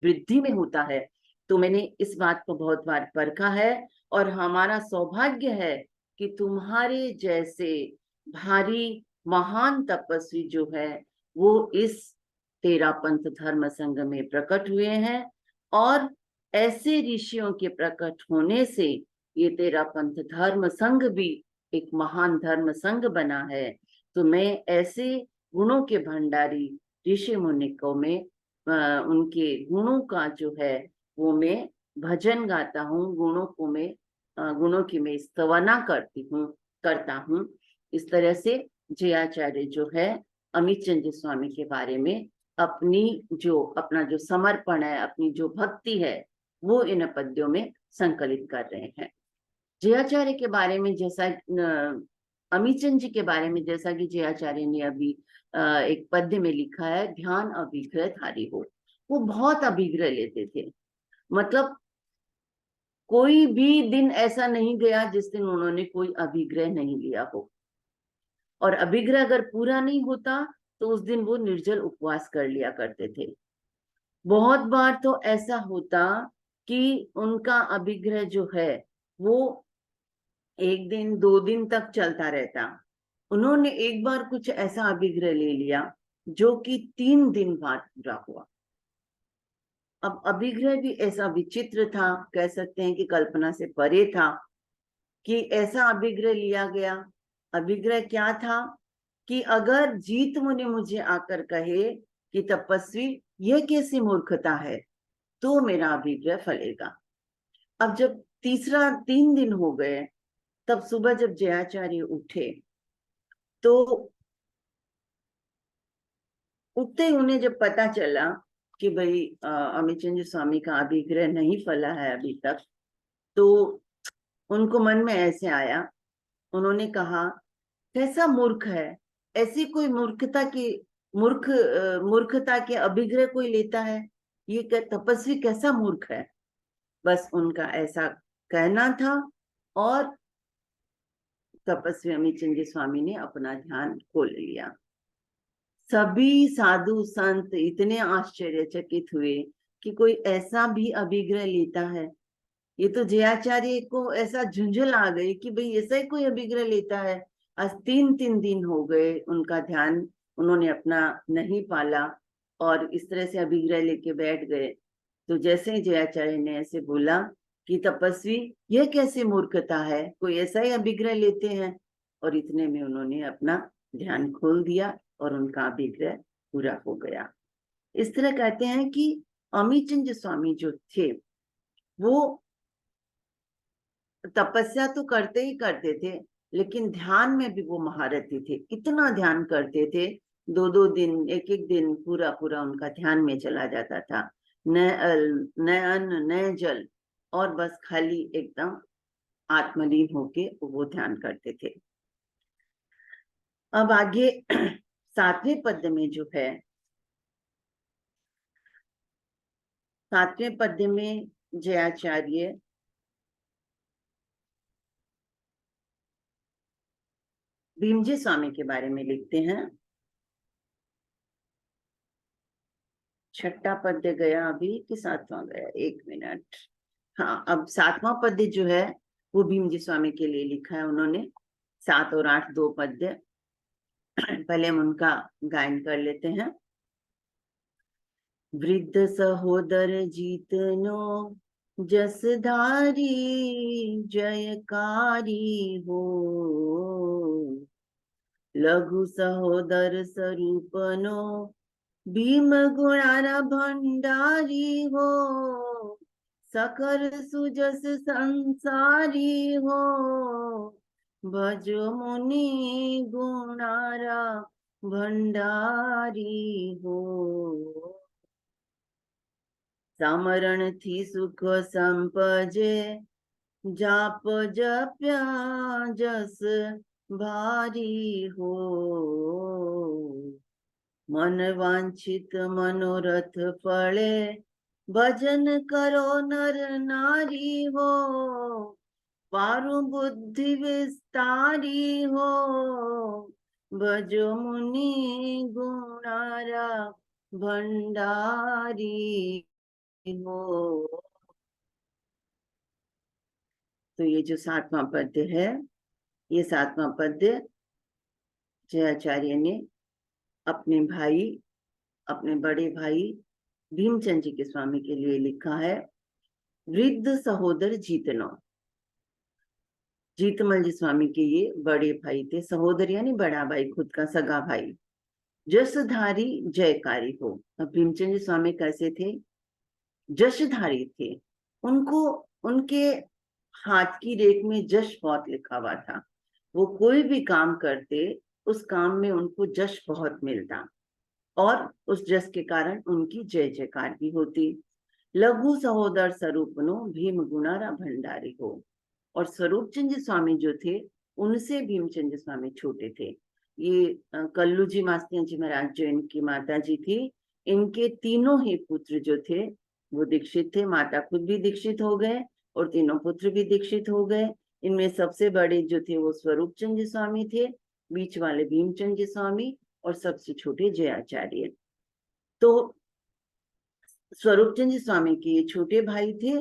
वृद्धि में होता है। तो मैंने इस बात को बहुत बार परखा है और हमारा सौभाग्य है कि तुम्हारे जैसे भारी महान तपस्वी जो है वो इस तेरा पंथ धर्म संघ में प्रकट हुए हैं। और ऐसे ऋषियों के प्रकट होने से ये तेरा पंथ धर्म संघ भी एक महान धर्म संघ बना है। तो मैं ऐसे गुणों के भंडारी ऋषि मुनिकों में उनके गुणों का जो है वो मैं भजन गाता हूँ, गुणों को मैं गुणों की मैं स्तवना करता हूँ। इस तरह से जयाचार्य जो है अमीचंद स्वामी के बारे में अपना जो समर्पण है, अपनी जो भक्ति है, वो इन पद्यों में संकलित कर रहे हैं। जयाचार्य के बारे में जैसा अमीचंद जी के बारे में जैसा कि जयाचार्य ने अभी एक पद्य में लिखा है, ध्यान अभिग्रह धारी हो। वो बहुत अभिग्रह लेते थे, मतलब कोई भी दिन ऐसा नहीं गया जिस दिन उन्होंने कोई अभिग्रह नहीं लिया हो। और अभिग्रह अगर पूरा नहीं होता तो उस दिन वो निर्जल उपवास कर लिया करते थे। बहुत बार तो ऐसा होता कि उनका अभिग्रह जो है वो 1 दिन 2 दिन तक चलता रहता। उन्होंने एक बार कुछ ऐसा अभिग्रह ले लिया जो कि 3 दिन बाद पूरा हुआ। अब अभिग्रह भी ऐसा विचित्र था, कह सकते हैं कि कल्पना से परे था कि ऐसा अभिग्रह लिया गया। अभिग्रह क्या था कि अगर जीत मुनि मुझे आकर कहे कि तपस्वी यह कैसी मूर्खता है, तो मेरा अभिग्रह फलेगा। अब जब तीसरा 3 दिन हो गए, तब सुबह जब जयाचार्य उठे तो उठते ही उन्हें जब पता चला कि भाई अमिचंद स्वामी का अभिग्रह नहीं फला है अभी तक, तो उनको मन में ऐसे आया, उन्होंने कहा कैसा मूर्ख है, ऐसी कोई मूर्खता के अभिग्रह कोई लेता है, ये तपस्वी कैसा मूर्ख है। बस उनका ऐसा कहना था और तपस्वी अमिचंद स्वामी ने अपना ध्यान खोल लिया। सभी साधु संत इतने आश्चर्यचकित हुए कि कोई ऐसा भी अभिग्रह लेता है। ये तो जयाचार्य को ऐसा झुंझुल आ गई कि भाई ऐसा ही कोई अभिग्रह लेता है। आज 3 दिन हो गए उनका ध्यान उन्होंने अपना नहीं पाला और इस तरह से अभिग्रह लेके बैठ गए। तो जैसे ही जयाचार्य ने ऐसे बोला कि तपस्वी यह कैसी मूर्खता है, कोई ऐसा ही अभिग्रह लेते हैं, और इतने में उन्होंने अपना ध्यान खोल दिया और उनका अभिग्रह पूरा हो गया। इस तरह कहते हैं कि अमीचंद स्वामी जो थे वो तपस्या तो करते ही करते थे, लेकिन ध्यान में भी वो महारथी थे। इतना ध्यान करते थे, 2-2 दिन 1-1 दिन पूरा पूरा उनका ध्यान में चला जाता था। न अन्न न जल, और बस खाली एकदम आत्मलीन होके वो ध्यान करते थे। अब आगे 7वें पद्य में जो है, 7वें पद्य में जयाचार्य भीमजी स्वामी के बारे में लिखते हैं। 6ठा पद्य गया अभी कि 7वां गया, 1 मिनट। हाँ, अब 7वां पद्य जो है वो भीमजी स्वामी के लिए लिखा है उन्होंने। 7 और 8 2 पद्य। पहले हम उनका गायन कर लेते हैं। वृद्ध सहोदर जीतनो जसधारी जयकारी हो, लघु सहोदर स्वरूपनो भीम गुणारा भंडारी हो, सकल सुजस संसारी हो, भजो मुनि गुणारा भंडारी हो। समरण थी सुख संपजे, जाप जप्या जस भारी हो, मन वांछित मनोरथ फले, भजन करो नर नारी हो, पारु बुद्धि विस्तारी हो, भजो मुनि गुणारा भंडारी हो। तो ये जो 7वां पद्य है, ये 7वां पद्य जयाचार्य ने अपने भाई, अपने बड़े भाई भीमचंद जी के स्वामी के लिए लिखा है। वृद्ध सहोदर जीतनो, जीतमल जी स्वामी के ये बड़े भाई थे। सहोदर यानी बड़ा भाई, खुद का सगा भाई। जसधारी जयकारी हो। अब भीमचंद जी स्वामी कैसे थे? जशधारी थे। उनको उनके हाथ की रेख में जश बहुत लिखा हुआ था। वो कोई भी काम करते, उस काम में उनको जश बहुत मिलता और उस जस के कारण उनकी जय जयकार भी होती। लघु सहोदर स्वरूपनो भीम गुणारा भंडारी हो। और स्वरूप चंद स्वामी जो थे उनसे भीमचंद स्वामी छोटे थे। ये कल्लू जी मास्तिया जी महाराज जो इनकी माता जी थी, इनके तीनों ही पुत्र जो थे वो दीक्षित थे। माता खुद भी दीक्षित हो गए और तीनों पुत्र भी दीक्षित हो गए। इनमें सबसे बड़े जो थे वो स्वरूप चंद स्वामी थे, बीच वाले भीमचंद स्वामी और सबसे छोटे जयाचार्य। तो स्वरूप चंद स्वामी के ये छोटे भाई थे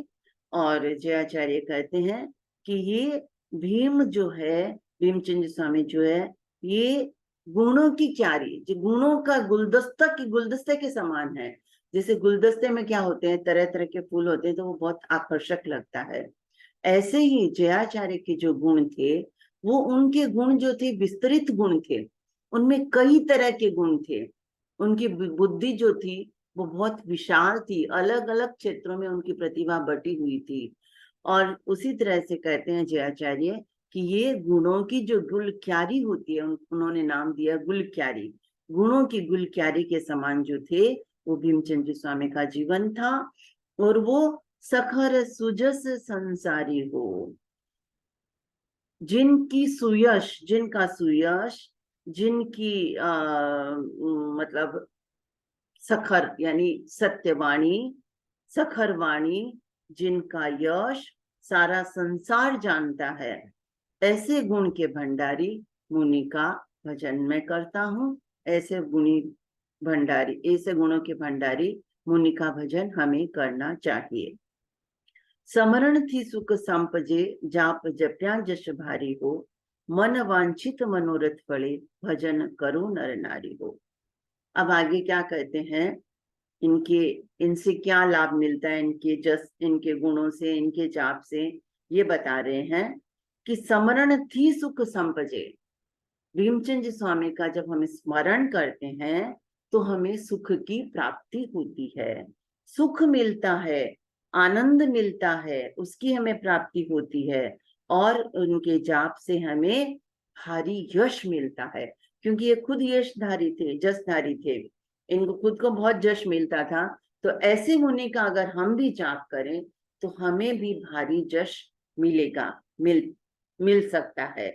और जयाचार्य कहते हैं कि ये भीम जो है, भीमचंद स्वामी जो है, ये गुणों की क्यारी, जो गुणों का गुलदस्ता की गुलदस्ते के समान है। जैसे गुलदस्ते में क्या होते हैं, तरह तरह के फूल होते हैं तो वो बहुत आकर्षक लगता है। ऐसे ही जयाचार्य के जो गुण थे, वो उनके गुण जो थे विस्तृत गुण थे, उनमें कई तरह के गुण थे। उनकी बुद्धि जो थी वो बहुत विशाल थी, अलग अलग क्षेत्रों में उनकी प्रतिभा बटी हुई थी। और उसी तरह से कहते हैं जयाचार्य कि ये गुणों की जो गुलक्यारी होती है, उन्होंने नाम दिया गुलक्यारी। गुणों की गुलक्यारी के समान जो थे वो भीमचंद स्वामी का जीवन था। और वो सखर सुजस संसारी हो, जिनकी सुयश, जिनका सुयश, जिनकी मतलब सखर यानी सत्यवाणी, सखर वाणी, जिनका यश सारा संसार जानता है, ऐसे गुण के भंडारी मुनि का भजन मैं करता हूँ। ऐसे गुणी भंडारी, ऐसे गुणों के भंडारी मुनि का भजन हमें करना चाहिए। समरण थी सुख संपजे, जाप जप्या जश भारी हो, मन वांछित मनोरथ फले, भजन करो नर नारी हो। अब आगे क्या कहते हैं, इनके इनसे क्या लाभ मिलता है, इनके जस, इनके गुणों से, इनके जाप से, ये बता रहे हैं कि समरण थी सुख संपजे। भीमचंद स्वामी का जब हम स्मरण करते हैं तो हमें सुख की प्राप्ति होती है, सुख मिलता है, आनंद मिलता है, उसकी हमें प्राप्ति होती है। और उनके जाप से हमें भारी यश मिलता है, क्योंकि ये खुद यशधारी थे, जसधारी थे, इनको खुद को बहुत यश मिलता था। तो ऐसे मुनि का अगर हम भी जाप करें तो हमें भी भारी यश मिलेगा, मिल सकता है।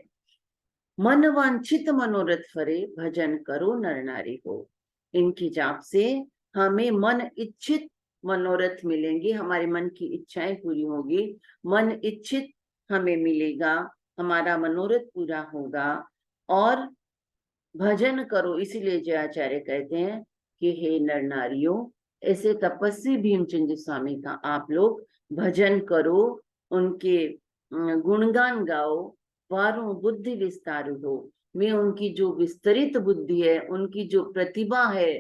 मन वांछित मनोरथ फरे, भजन करो नर नारी हो। इनकी जाप से हमें मन इच्छित मनोरथ मिलेंगे, हमारे मन की इच्छाएं पूरी होगी, मन इच्छित हमें मिलेगा, हमारा मनोरथ पूरा होगा। और भजन करो, इसीलिए जयाचार्य कहते हैं कि हे नर नारियों, ऐसे तपस्वी भीमचंद स्वामी का आप लोग भजन करो, उनके गुणगान गाओ, वारों बुद्धि विस्तार हो। मैं उनकी जो विस्तरित बुद्धि है, उनकी जो प्रतिभा है,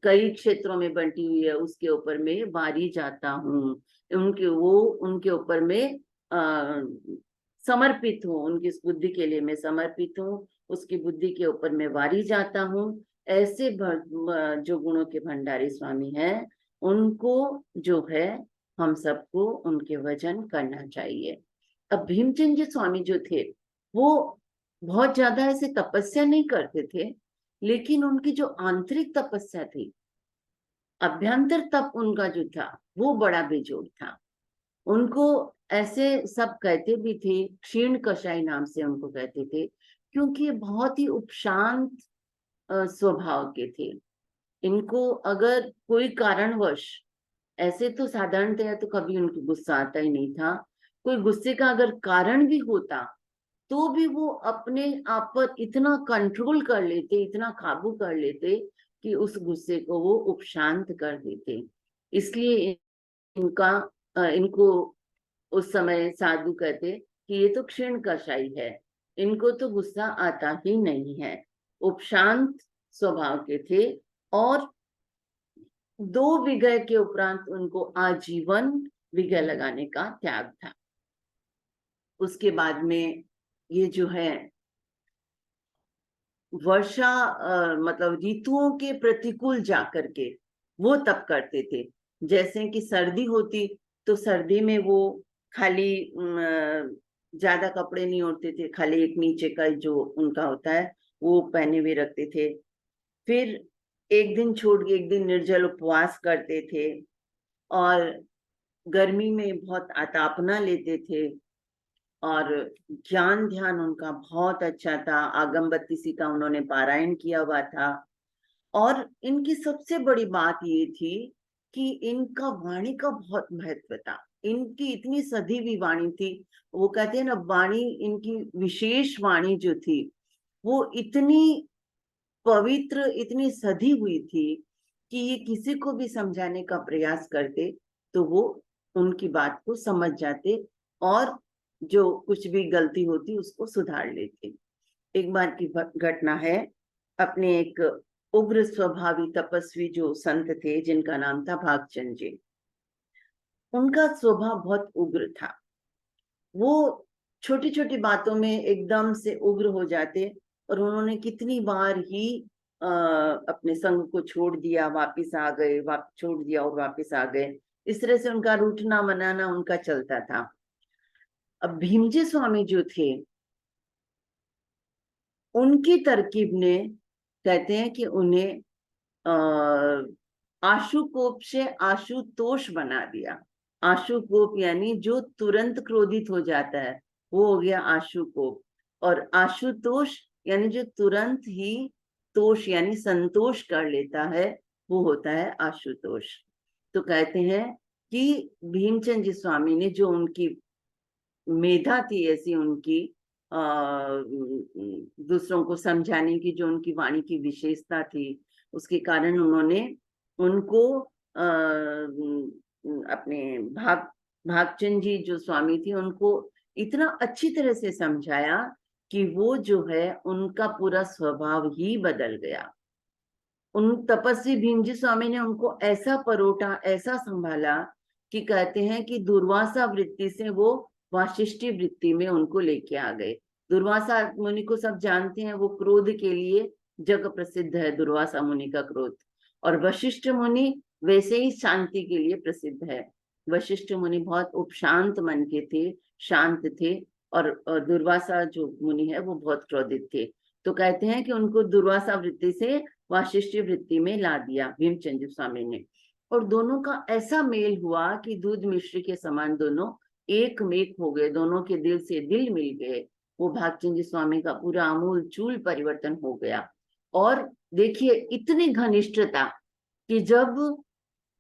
कई क्षेत्रों में बंटी हुई है, उसके ऊपर मैं वारी जाता हूँ। उनके ऊपर मैं समर्पित हूँ, उनकी बुद्धि के लिए मैं समर्पित हूँ, उसकी बुद्धि के ऊपर मैं वारी जाता हूँ। ऐसे जो गुणों के भंडारी स्वामी हैं, उनको जो है हम सबको उनके भजन करना चाहिए। अब भीमचंद जी स्वामी जो थे वो बहुत ज्यादा ऐसे तपस्या नहीं करते थे, लेकिन उनकी जो आंतरिक तपस्या थी, अभ्यंतर तप उनका जो था वो बड़ा बेजोड़ था। उनको ऐसे सब कहते भी थे, क्षीण कषाय नाम से उनको कहते थे, क्योंकि बहुत ही उपशांत स्वभाव के थे। इनको अगर कोई कारणवश, ऐसे तो साधारणतया तो कभी उनको गुस्सा आता ही नहीं था, कोई गुस्से का अगर कारण भी होता तो भी वो अपने आप पर इतना कंट्रोल कर लेते, इतना काबू कर लेते कि उस गुस्से को वो उपशांत कर देते। इसलिए इनको उस समय साधु कहते कि ये तो क्षीण कषाई है, इनको तो गुस्सा आता ही नहीं है। उपशांत स्वभाव के थे और 2 विगह के उपरांत उनको आजीवन विगह लगाने का त्याग था। उसके बाद में ये जो है वर्षा मतलब ऋतुओं के प्रतिकूल जाकर के वो तप करते थे। जैसे कि सर्दी होती तो सर्दी में वो खाली ज्यादा कपड़े नहीं ओढ़ते थे, खाली एक नीचे का जो उनका होता है वो पहने हुए रखते थे। फिर एक दिन छोड़ के एक दिन निर्जल उपवास करते थे और गर्मी में बहुत आतापना लेते थे। और ज्ञान ध्यान उनका बहुत अच्छा था। आगम बत्तीसी का उन्होंने पारायण किया हुआ था। और इनकी सबसे बड़ी बात ये थी कि इनका वाणी का बहुत महत्व था। इनकी इतनी सधी हुई वाणी थी। वो कहते हैं ना, वाणी, इनकी विशेष वाणी जो थी वो इतनी पवित्र, इतनी सधी हुई थी कि ये किसी को भी समझाने का प्रयास करते तो वो उनकी बात को समझ जाते और जो कुछ भी गलती होती उसको सुधार लेते। एक बार की घटना है। अपने एक उग्र स्वभावी तपस्वी जो संत थे जिनका नाम था भागचंद जी, उनका स्वभाव बहुत उग्र था। वो छोटी छोटी बातों में एकदम से उग्र हो जाते और उन्होंने कितनी बार ही अपने संग को छोड़ दिया, वापिस आ गए, छोड़ दिया और वापिस आ गए। इस तरह से उनका रूठना मनाना उनका चलता था। अब भीमजी स्वामी जो थे, उनकी तरकीब ने, कहते हैं कि उन्हें आशुकोप से आशुतोष बना दिया। आशुकोप यानी जो तुरंत क्रोधित हो जाता है वो हो गया आशुकोप, और आशुतोष यानी जो तुरंत ही तोष यानी संतोष कर लेता है वो होता है आशुतोष। तो कहते हैं कि भीमचंद जी स्वामी ने, जो उनकी मेधा थी ऐसी, उनकी दूसरों को समझाने की जो उनकी वाणी की विशेषता थी, उसके कारण उन्होंने उनको अपने भागचंद जी जो स्वामी थी उनको इतना अच्छी तरह से समझाया कि वो जो है उनका पूरा स्वभाव ही बदल गया। उन तपस्वी भीमजी स्वामी ने उनको ऐसा परोटा, ऐसा संभाला कि कहते हैं कि दुर्वासा वृत्ति से वो वाशिष्ठी वृत्ति में उनको लेके आ गए। दुर्वासा मुनि को सब जानते हैं, वो क्रोध के लिए जग प्रसिद्ध है, दुर्वासा मुनि का क्रोध। और वशिष्ठ मुनि वैसे ही शांति के लिए प्रसिद्ध है। वशिष्ठ मुनि बहुत उपशांत मन के थे, शांत थे, और दुर्वासा जो मुनि है वो बहुत क्रोधित थे। तो कहते हैं कि उनको दुर्वासा वृत्ति से वाशिष्ठी वृत्ति में ला दिया भीमचंद स्वामी ने। और दोनों का ऐसा मेल हुआ कि दूध मिश्री के समान दोनों एक मेक हो गए, दोनों के दिल से दिल मिल गए। वो भागचंद स्वामी का पूरा आमूल चूल परिवर्तन हो गया। और देखिए इतनी घनिष्ठता कि जब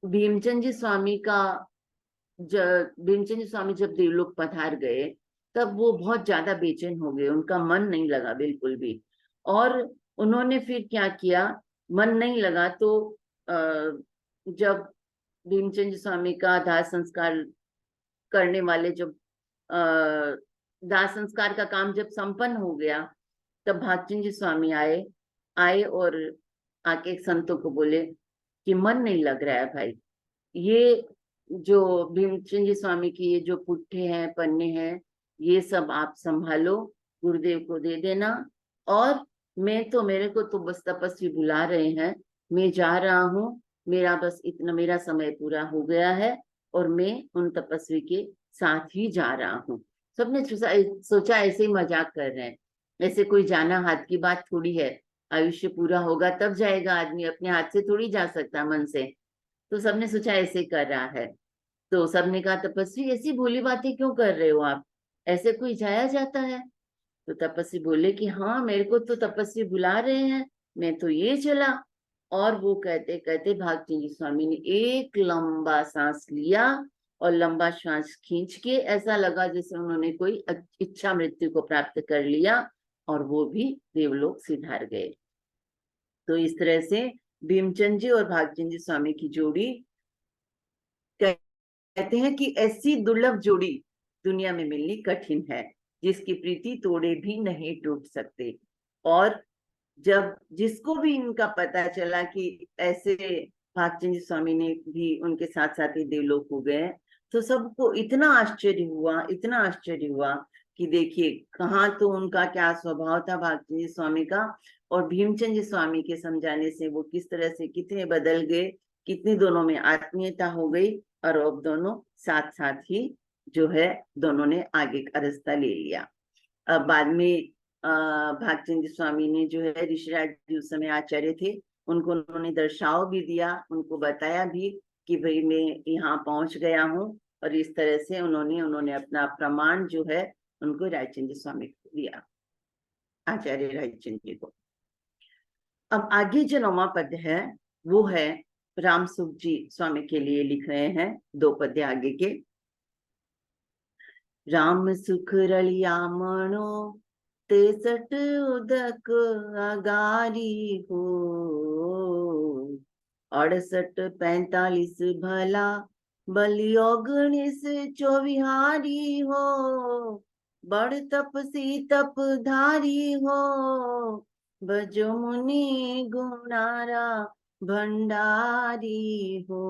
भीमचंद स्वामी का भीमचंद स्वामी जब देवलोक पधार गए तब वो बहुत ज्यादा बेचैन हो गए, उनका मन नहीं लगा बिल्कुल भी। और उन्होंने फिर क्या किया, मन नहीं लगा तो जब भीमचंद स्वामी का दाह संस्कार करने वाले, जब दाह संस्कार का काम जब संपन्न हो गया तब भागचंद स्वामी आए आए और आके संतों को बोले कि मन नहीं लग रहा है भाई, ये जो भीमचंद स्वामी की ये जो पुट्ठे हैं, पन्ने हैं, ये सब आप संभालो, गुरुदेव को दे देना। और मैं तो, मेरे को तो बस तपस्वी बुला रहे हैं, मैं जा रहा हूँ, मेरा बस इतना, मेरा समय पूरा हो गया है और मैं उन तपस्वी के साथ ही जा रहा हूँ। सबने सोचा ऐसे ही मजाक कर रहे हैं, ऐसे कोई जाना हाथ की बात थोड़ी है। आयुष्य पूरा होगा तब जाएगा आदमी, अपने हाथ से थोड़ी जा सकता मन से। तो सबने सोचा ऐसे कर रहा है। तो सबने कहा तपस्वी ऐसी भोली बातें क्यों कर रहे हो आप, ऐसे कोई जाया जाता है? तो तपस्वी बोले कि हाँ, मेरे को तो तपस्वी बुला रहे हैं, मैं तो ये चला। और वो कहते कहते भागचंद स्वामी ने एक लंबा सांस लिया और लंबा सांस खींच के ऐसा लगा जैसे उन्होंने कोई इच्छा मृत्यु को प्राप्त कर लिया, और वो भी देवलोक सिधार गए। तो इस तरह से भीमचंद जी और भागचंद स्वामी की जोड़ी, कहते हैं कि ऐसी दुर्लभ जोड़ी दुनिया में मिलनी कठिन है, जिसकी प्रीति तोड़े भी नहीं टूट सकते। और जब जिसको भी इनका पता चला कि ऐसे भागचंद स्वामी ने भी उनके साथ साथ ही देवलोक हो गए, तो सबको इतना आश्चर्य हुआ, इतना आश्चर्य हुआ कि देखिए कहाँ तो उनका क्या स्वभाव था भागचंद स्वामी का, और भीमचंद स्वामी के समझाने से वो किस तरह से कितने बदल गए, कितनी दोनों में आत्मीयता हो गई, और अब दोनों साथ साथ ही जो है दोनों ने आगे का रास्ता ले लिया। अब बाद में भागचंद स्वामी ने जो है, ऋषिराज जी उस समय आचार्य थे, उनको उन्होंने दर्शाव भी दिया, उनको बताया भी कि भाई मैं यहाँ पहुंच गया हूँ। और इस तरह से उन्होंने अपना प्रमाण जो है उनको रायचंद स्वामी को दिया, आचार्य रायचंद जी को। अब आगे जो 9वां पद है वो है रामसुख जी स्वामी के लिए लिख रहे हैं, 2 पद्य आगे के। राम सुख रलिया मणो 63 उदक अगारी हो, 68 45 भला बलि 19 चौविहारी हो, बड़ तपसी तपधारी हो, भजो मुनि गुणारा भंडारी हो।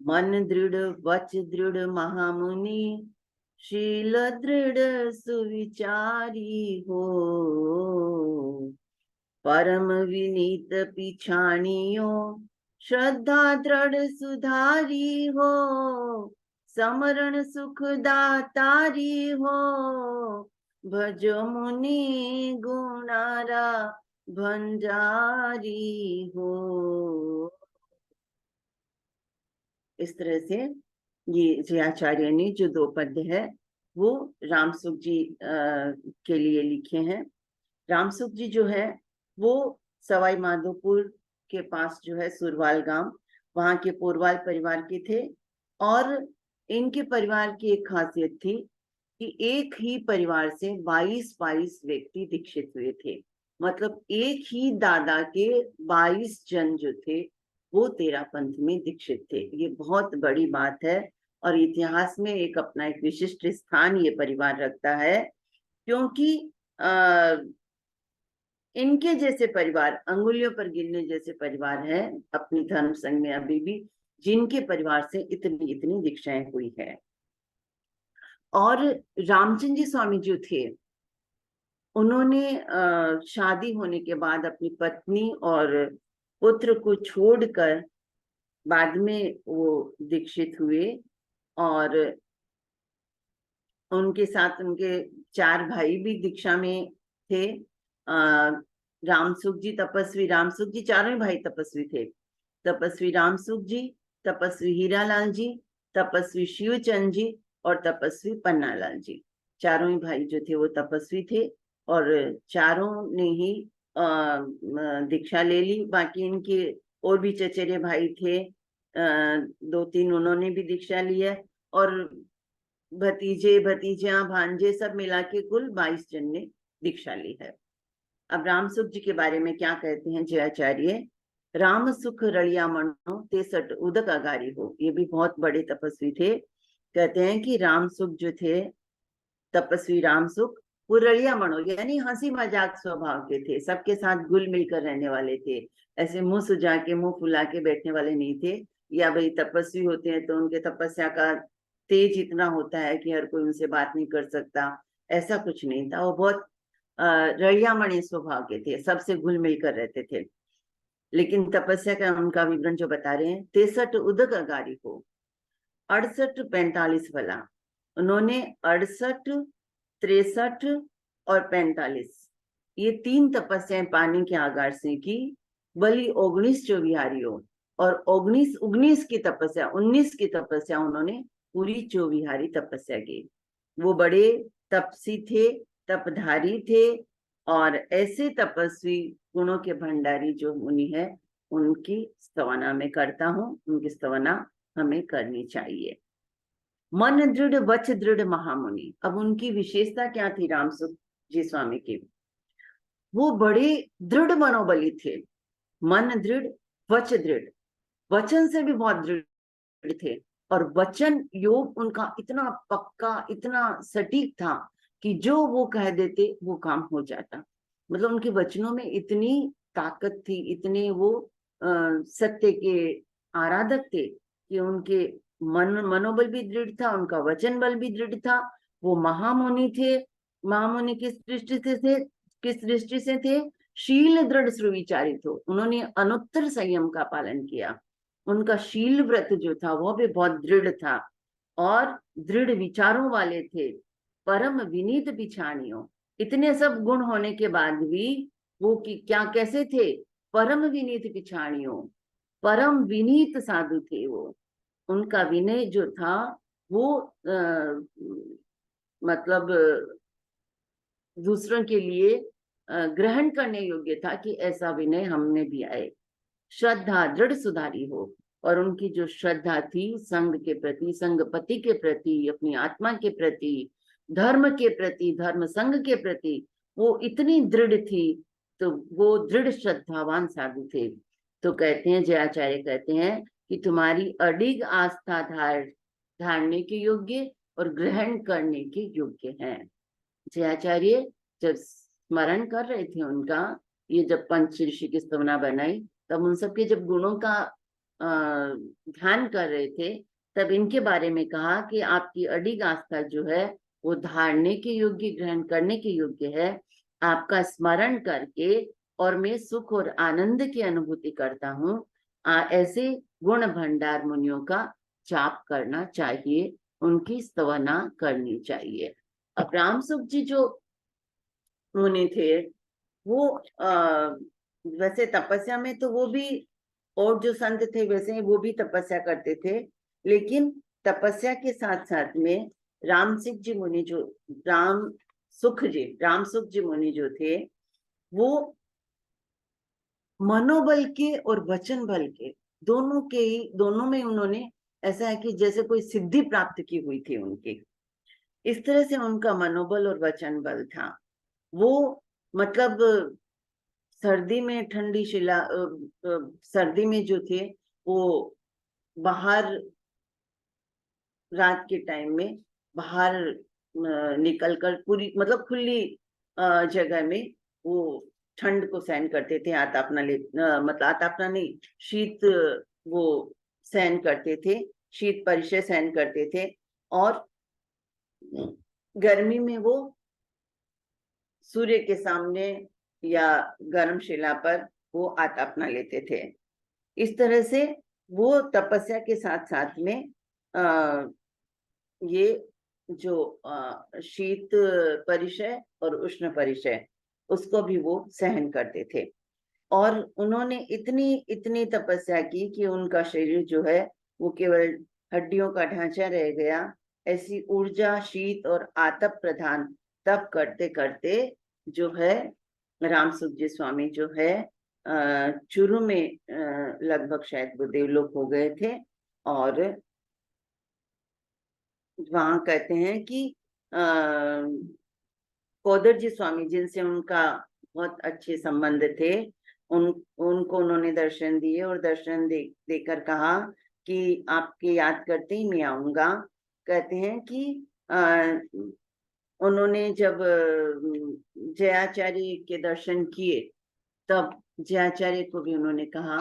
मन दृढ़ वच दृढ़ महामुनि, शील दृढ़ सुविचारी हो, परम विनीत पिछाणियो, श्रद्धा दृढ़ सुधारी हो, समरण सुख दातारी हो, भजो मुनि गुणारा भंडारी हो। इस तरह से ये जी आचार्य ने जो 2 पद्य है वो रामसुख जी के लिए लिखे हैं। रामसुख जी जो है वो सवाई माधोपुर के पास जो है सुरवाल गांव, वहां के पोरवाल परिवार के थे। और इनके परिवार की एक खासियत थी कि एक ही परिवार से 22 व्यक्ति दीक्षित हुए थे। मतलब एक ही दादा के 22 जन जो थे वो 13 पंथ में दीक्षित थे। ये बहुत बड़ी बात है और इतिहास में एक अपना एक विशिष्ट स्थान ये परिवार रखता है, क्योंकि इनके जैसे परिवार अंगुलियों पर गिनने जैसे परिवार है अपनी धर्म संघ में अभी भी, जिनके परिवार से इतनी इतनी दीक्षाएं हुई है। और रामचंद्र जी स्वामी जो थे उन्होंने शादी होने के बाद अपनी पत्नी और पुत्र को छोड़कर बाद में वो दीक्षित हुए। और उनके साथ उनके 4 भाई भी दीक्षा में थे। रामसुख जी, तपस्वी रामसुख जी, चारों भाई तपस्वी थे। तपस्वी रामसुख जी, तपस्वी हीरालाल जी, तपस्वी शिवचंद जी और तपस्वी पन्नालाल जी, चारों ही भाई जो थे वो तपस्वी थे और चारों ने ही दीक्षा ले ली। बाकी इनके और भी चचेरे भाई थे, 2-3 उन्होंने भी दीक्षा ली है। और भतीजे भतीजियां भांजे सब मिला के कुल 22 जन ने दीक्षा ली है। अब रामसुख जी के बारे में क्या कहते हैं जयाचार्य, राम सुख रलिया मनो 63 उदक अगारी हो। ये भी बहुत बड़े तपस्वी थे। कहते हैं कि रामसुख जो थे, तपस्वी रामसुख, वो रलिया मनो यानी हंसी मजाक स्वभाव के थे, सबके साथ घुल मिलकर रहने वाले थे। ऐसे मुंह सुजा के मुंह फुला के बैठने वाले नहीं थे। या भाई तपस्वी होते हैं तो उनके तपस्या का तेज इतना होता है कि हर कोई उनसे बात नहीं कर सकता, ऐसा कुछ नहीं था। वो बहुत रलियामणि स्वभाव के थे, सबसे घुल मिलकर रहते थे। लेकिन तपस्या का उनका विवरण जो बता रहे हैं, 63 उदक अगारी हो, 68 45 भला। उन्होंने 68 63 और 45 ये 3 तपस्याएं पानी के आगार से की। बलि 19 चौविहारियों और 19 की तपस्या 19 की तपस्या उन्होंने पूरी चौविहारी तपस्या की। वो बड़े तपसी थे, तपधारी थे और ऐसे तपस्वी गुणों के भंडारी जो मुनि है उनकी स्तवना में करता हूँ, उनकी स्तवना हमें करनी चाहिए। मन दृढ़ वच दृढ़ महामुनि। अब उनकी विशेषता क्या थी रामसुख जी स्वामी की, वो बड़े दृढ़ मनोबली थे। मन दृढ़ वच दृढ़, वचन से भी बहुत दृढ़ थे। और वचन योग उनका इतना पक्का इतना सटीक था कि जो वो कह देते वो काम हो जाता। मतलब उनके वचनों में इतनी ताकत थी, इतने वो सत्य के आराधक थे कि उनके मनोबल भी दृढ़ था, उनका वचन बल भी दृढ़ था। वो महामुनि थे। महामुनि किस दृष्टि से थे? शील दृढ़ सुविचारित हो, उन्होंने अनुत्तर संयम का पालन किया। उनका शील व्रत जो था वो भी बहुत दृढ़ था और दृढ़ विचारों वाले थे। परम विनीत पिछाणियों, इतने सब गुण होने के बाद भी वो क्या कैसे थे? परम विनीत पिछाणियों, परम विनीत साधु थे वो। उनका विनय जो था वो मतलब दूसरों के लिए ग्रहण करने योग्य था कि ऐसा विनय हमने भी आए। श्रद्धा दृढ़ सुधारी हो, और उनकी जो श्रद्धा थी संघ के प्रति, संघपति के प्रति, अपनी आत्मा के प्रति, धर्म के प्रति, धर्म संघ के प्रति, वो इतनी दृढ़ थी। तो वो दृढ़ श्रद्धावान साधु थे। तो कहते हैं, जयाचार्य कहते हैं कि तुम्हारी अडिग आस्था धारने के योग्य और ग्रहण करने के योग्य हैं। जयाचार्य जब स्मरण कर रहे थे उनका, ये जब पंच ऋषि की स्तवना बनाई, तब उन सबके जब गुणों का ध्यान कर रहे थे, तब इनके बारे में कहा कि आपकी अडिग आस्था जो है वो धारने के योग्य, ग्रहण करने के योग्य है। आपका स्मरण करके और मैं सुख और आनंद की अनुभूति करता हूँ। ऐसे गुण भंडार मुनियों का जाप करना चाहिए, उनकी स्तवना करनी चाहिए। अब राम सुख जी जो मुनि थे, वो वैसे तपस्या में तो वो भी, और जो संत थे वैसे ही वो भी तपस्या करते थे, लेकिन तपस्या के साथ साथ में राम सुख जी मुनि जो राम सुख जी मुनि जो थे, वो मनोबल के और वचन बल के दोनों में उन्होंने, ऐसा है कि जैसे कोई सिद्धि प्राप्त की हुई थी उनकी, इस तरह से उनका मनोबल और वचन बल था। वो मतलब सर्दी में ठंडी शिला सर्दी में जो थे वो बाहर रात के टाइम में बाहर निकलकर पूरी मतलब खुली जगह में वो ठंड को सहन करते थे। मतलब आतापना नहीं, शीत वो सहन करते थे, शीत परिचय सहन करते थे। और गर्मी में वो सूर्य के सामने या गर्म शिला पर वो आतापना लेते थे। इस तरह से वो तपस्या के साथ साथ में ये जो शीत परिचय और उष्ण परिचय, उसको भी वो सहन करते थे। और उन्होंने इतनी इतनी तपस्या की कि उनका शरीर जो है वो केवल हड्डियों का ढांचा रह गया। ऐसी ऊर्जा, शीत और आतप प्रधान तप करते करते जो है राम सुख जी स्वामी जो है चुरू में लगभग शायद वो देवलोक हो गए थे। और वहां कहते हैं कि कोदर जी स्वामी, जिनसे उनका बहुत अच्छे संबंध थे, उनको उन्होंने दर्शन दिए और दर्शन देकर कहा कि आपके याद करते ही मैं आऊंगा। कहते हैं कि उन्होंने जब जयाचार्य के दर्शन किए, तब जयाचार्य को भी उन्होंने कहा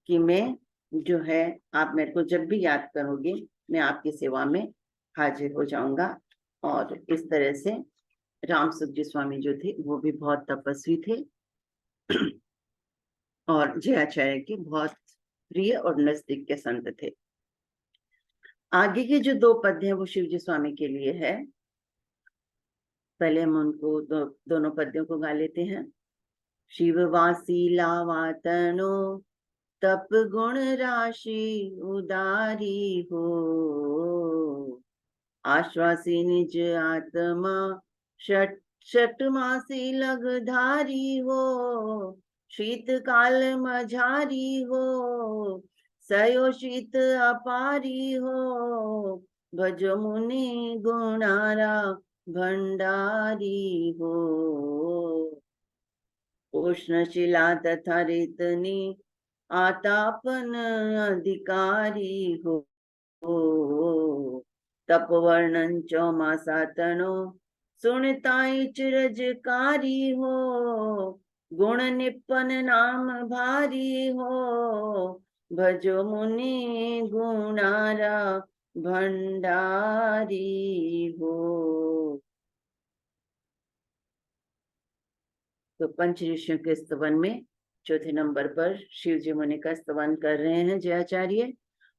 कि मैं जो है, आप मेरे को जब भी याद करोगे मैं आपकी सेवा में हाजिर हो जाऊंगा। और इस तरह से राम सुख जी स्वामी जो थे वो भी बहुत तपस्वी थे और जयाचार्य के बहुत प्रिय और नजदीक के संत थे। आगे के जो 2 पद हैं वो शिव जी स्वामी के लिए है। पहले हम उनको दोनों पद्यों को गा लेते हैं। शिववासी लावातनो तप गुण राशि उदारी हो, आश्वासी निज आत्मा षट मासी लगधारी हो, शीत काल मझारी हो, सयो शीत अपारी हो, भज मुनि गुणारा भंडारी हो, उष्ण शिला तथा रेतनी आतापन अधिकारी हो, तप वर्णन चौमासा तनो सुनताई चिरजकारी हो, गुण निपन नाम भारी हो, भजो मुनि गुणारा भंडारी हो। तो पंच ऋषियों के स्तवन में चौथे नंबर पर शिव जी मुनि का स्तवन कर रहे हैं जयाचार्य।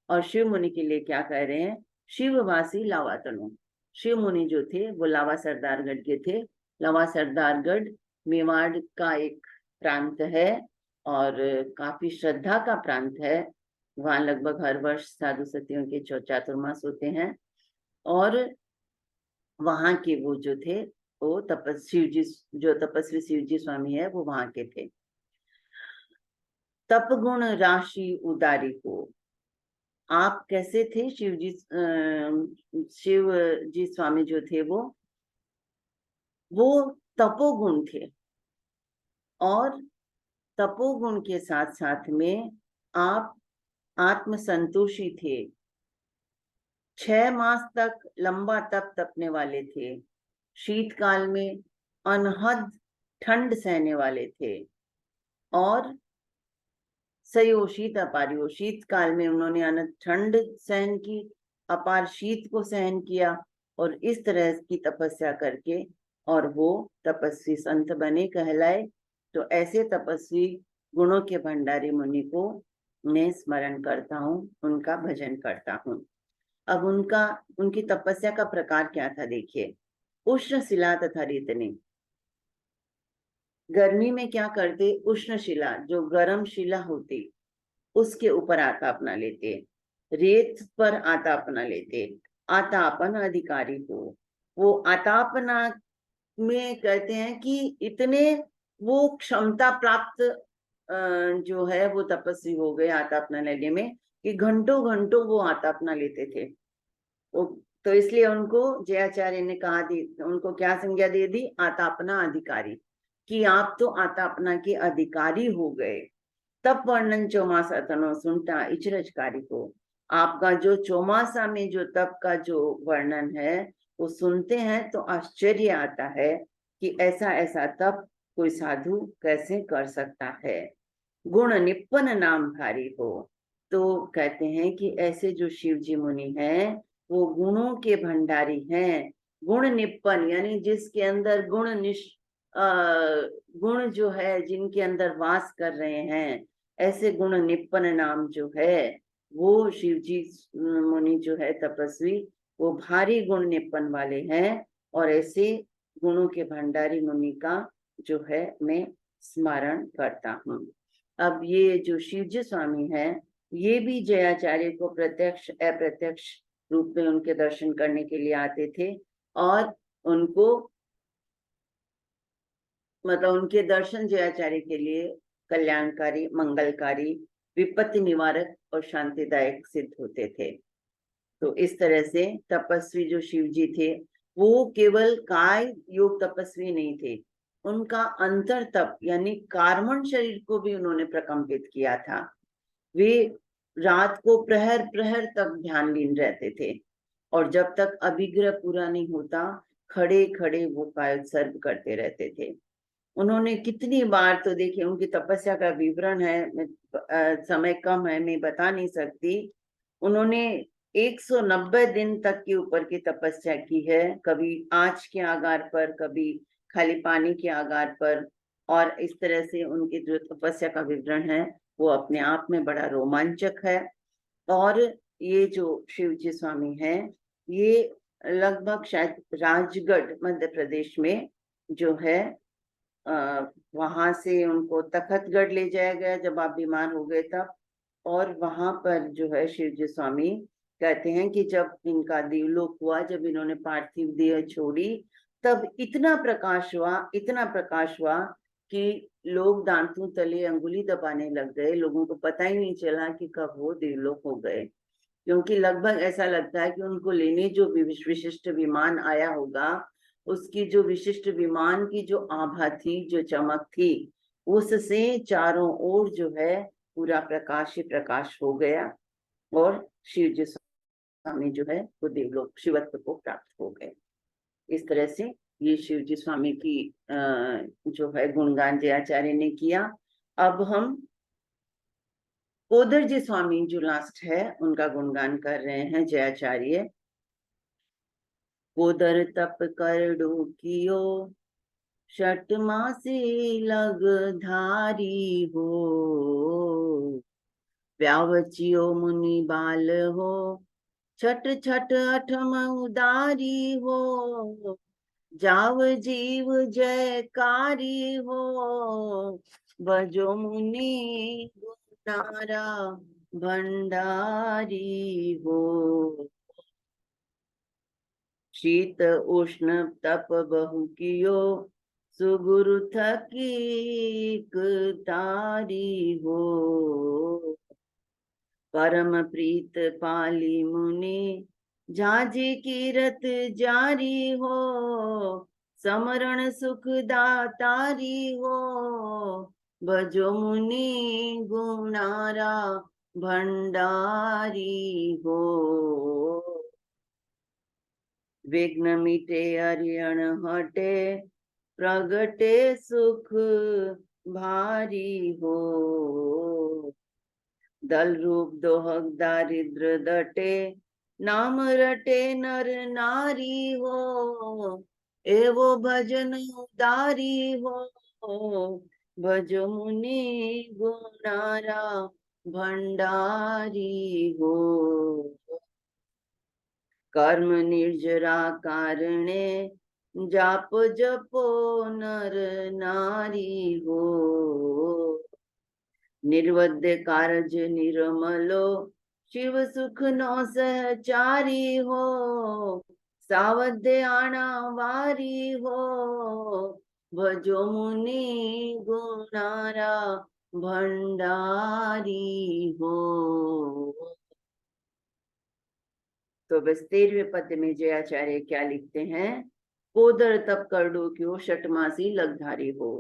और शिव मुनि के लिए क्या कह रहे हैं? शिववासी लावातनु। शिव मुनि जो थे वो लावा सरदारगढ़ के थे। लावा सरदारगढ़ मेवाड़ का एक प्रांत है और काफी श्रद्धा का प्रांत है। वहां लगभग हर वर्ष साधु सतियों के चातुर्मास होते हैं। और वहां के वो जो थे, वो शिव जी, जो तपस्वी शिव जी स्वामी है, वो वहां के थे। तप गुण राशि उदारी को। आप कैसे थे? शिव जी स्वामी जो थे वो तपोगुण थे, और तपोगुण के साथ साथ में आप आत्म संतोषी थे। 6 मास तक लंबा तप तपने वाले थे। शीतकाल में अनहद ठंड सहने वाले थे, और सयोशीत अपारियो, शीतकाल में उन्होंने अनंत ठंड सहन की, अपार शीत को सहन किया, और इस तरह की तपस्या करके और वो तपस्वी संत बने, कहलाए। तो ऐसे तपस्वी गुणों के भंडारी मुनि को मैं स्मरण करता हूँ, उनका भजन करता हूँ। अब उनकी तपस्या का प्रकार क्या था, देखिए। उष्ण शिला तथा रेतने। गर्मी में क्या करते? उष्ण शिला, जो गर्म शिला होती, उसके ऊपर आता अपना लेते, रेत पर आता अपना लेते। आतापन अधिकारी हो, वो आतापना में कहते हैं कि इतने वो क्षमता प्राप्त जो है वो तपस्वी हो गए आतापना लेने में, कि घंटों घंटों वो आतापना लेते थे। वो तो इसलिए उनको जयाचार्य ने कहा दी, उनको क्या संज्ञा दे दी? आतापना अधिकारी, कि आप तो आतापना के अधिकारी हो गए। तप वर्णन चौमासा तनो सुनता इचरजकारी को। आपका जो चौमासा में जो तप का जो वर्णन है, वो सुनते हैं तो आश्चर्य आता है कि ऐसा ऐसा तप कोई साधु कैसे कर सकता है। गुण निप्पन नामधारी हो। तो कहते हैं कि ऐसे जो शिव जी मुनि हैं, वो गुणों के भंडारी हैं। गुण निप्पन यानी जिसके अंदर गुण जो है, जिनके अंदर वास कर रहे हैं, ऐसे गुण निप्पन नाम जो है, वो शिव जी मुनि जो है तपस्वी, वो भारी गुण निप्पन वाले हैं। और ऐसे गुणों के भंडारी मुनि का जो है मैं स्मरण करता हूँ। अब ये जो शिवजी स्वामी हैं, ये भी जयाचार्य को प्रत्यक्ष अप्रत्यक्ष रूप में उनके दर्शन करने के लिए आते थे, और उनको मतलब उनके दर्शन जयाचार्य के लिए कल्याणकारी, मंगलकारी, विपत्ति निवारक और शांतिदायक सिद्ध होते थे। तो इस तरह से तपस्वी जो शिव जी थे, वो केवल काय योग तपस्वी नहीं थे, उनका अंतर तप यानी कार्मण शरीर को भी उन्होंने प्रकंपित किया था। वे रात को प्रहर प्रहर तक ध्यान लीन रहते थे, और जब तक अभिग्रह पूरा नहीं होता, खड़े खड़े वो कायोत्सर्ग करते रहते थे। उन्होंने कितनी बार, तो देखिए उनकी तपस्या का विवरण है, समय कम है, मैं बता नहीं सकती। उन्होंने 190 दिन तक के ऊपर की तपस्या की है, कभी आँच के आगार पर, कभी खाली पानी के आगार पर। और इस तरह से उनकी जो तपस्या का विवरण है, वो अपने आप में बड़ा रोमांचक है। और ये जो शिव जी स्वामी हैं, ये लगभग शायद राजगढ़ मध्य प्रदेश में जो है, वहां से उनको तखतगढ़ ले जाया गया जब आप बीमार हो गए तब। और वहां पर जो है शिव जी स्वामी कहते हैं कि जब इनका देवलोक हुआ, जब इन्होंने पार्थिव देह छोड़ी, तब इतना प्रकाश हुआ, इतना प्रकाश हुआ कि लोग दांतों तले अंगुली दबाने लग गए। लोगों को पता ही नहीं चला कि कब वो देवलोक हो गए, क्योंकि लगभग ऐसा लगता है कि उनको लेने जो विशिष्ट विमान आया होगा, उसकी जो विशिष्ट विमान की जो आभा थी, जो चमक थी, उससे चारों ओर जो है पूरा प्रकाश ही प्रकाश हो गया, और शिव जी स्वामी जो है वो देवलोक शिवत्व को प्राप्त हो गए। इस तरह से ये शिव जी स्वामी की जो है गुणगान जयाचार्य ने किया। अब हम कोदर जी स्वामी जो लास्ट है, उनका गुणगान कर रहे हैं जयाचार्य। कोदर तप करडो कियो, षट मासी लग धारी हो। व्यावचियो मुनि बाल हो, छठ छठ अठम उदारी हो। जाव जीव जयकारी हो, बजो मुनि गुणारा भंडारी हो। शीत उष्ण तप बहु कियो, सुगुरु थकी तारी हो। परम प्रीत पाली मुनि, झाजी कीरत जारी हो। समरण सुख दातारी हो, भजो मुनि गुणारा भंडारी हो। विघ्न मिटे अरियण हटे, प्रगटे सुख भारी हो। दल रूप दोहक दारिद्र दटे, नाम रटे नर नारी हो। एवो भजन उदारी हो, भजो मुनि गुणारा भंडारी हो। कर्म निर्जरा कारणे, जाप जपो नर नारी हो। निर्वध्य कारज निर्मलो, शिव सुख नो सहचारी हो। सावध्य आना वारी हो, भजो मुनि गुणारा भंडारी हो। तो बस 13वें पद्य में जयाचार्य क्या लिखते हैं? कोदर तप करडो क्यों, षटमासी लगधारी हो।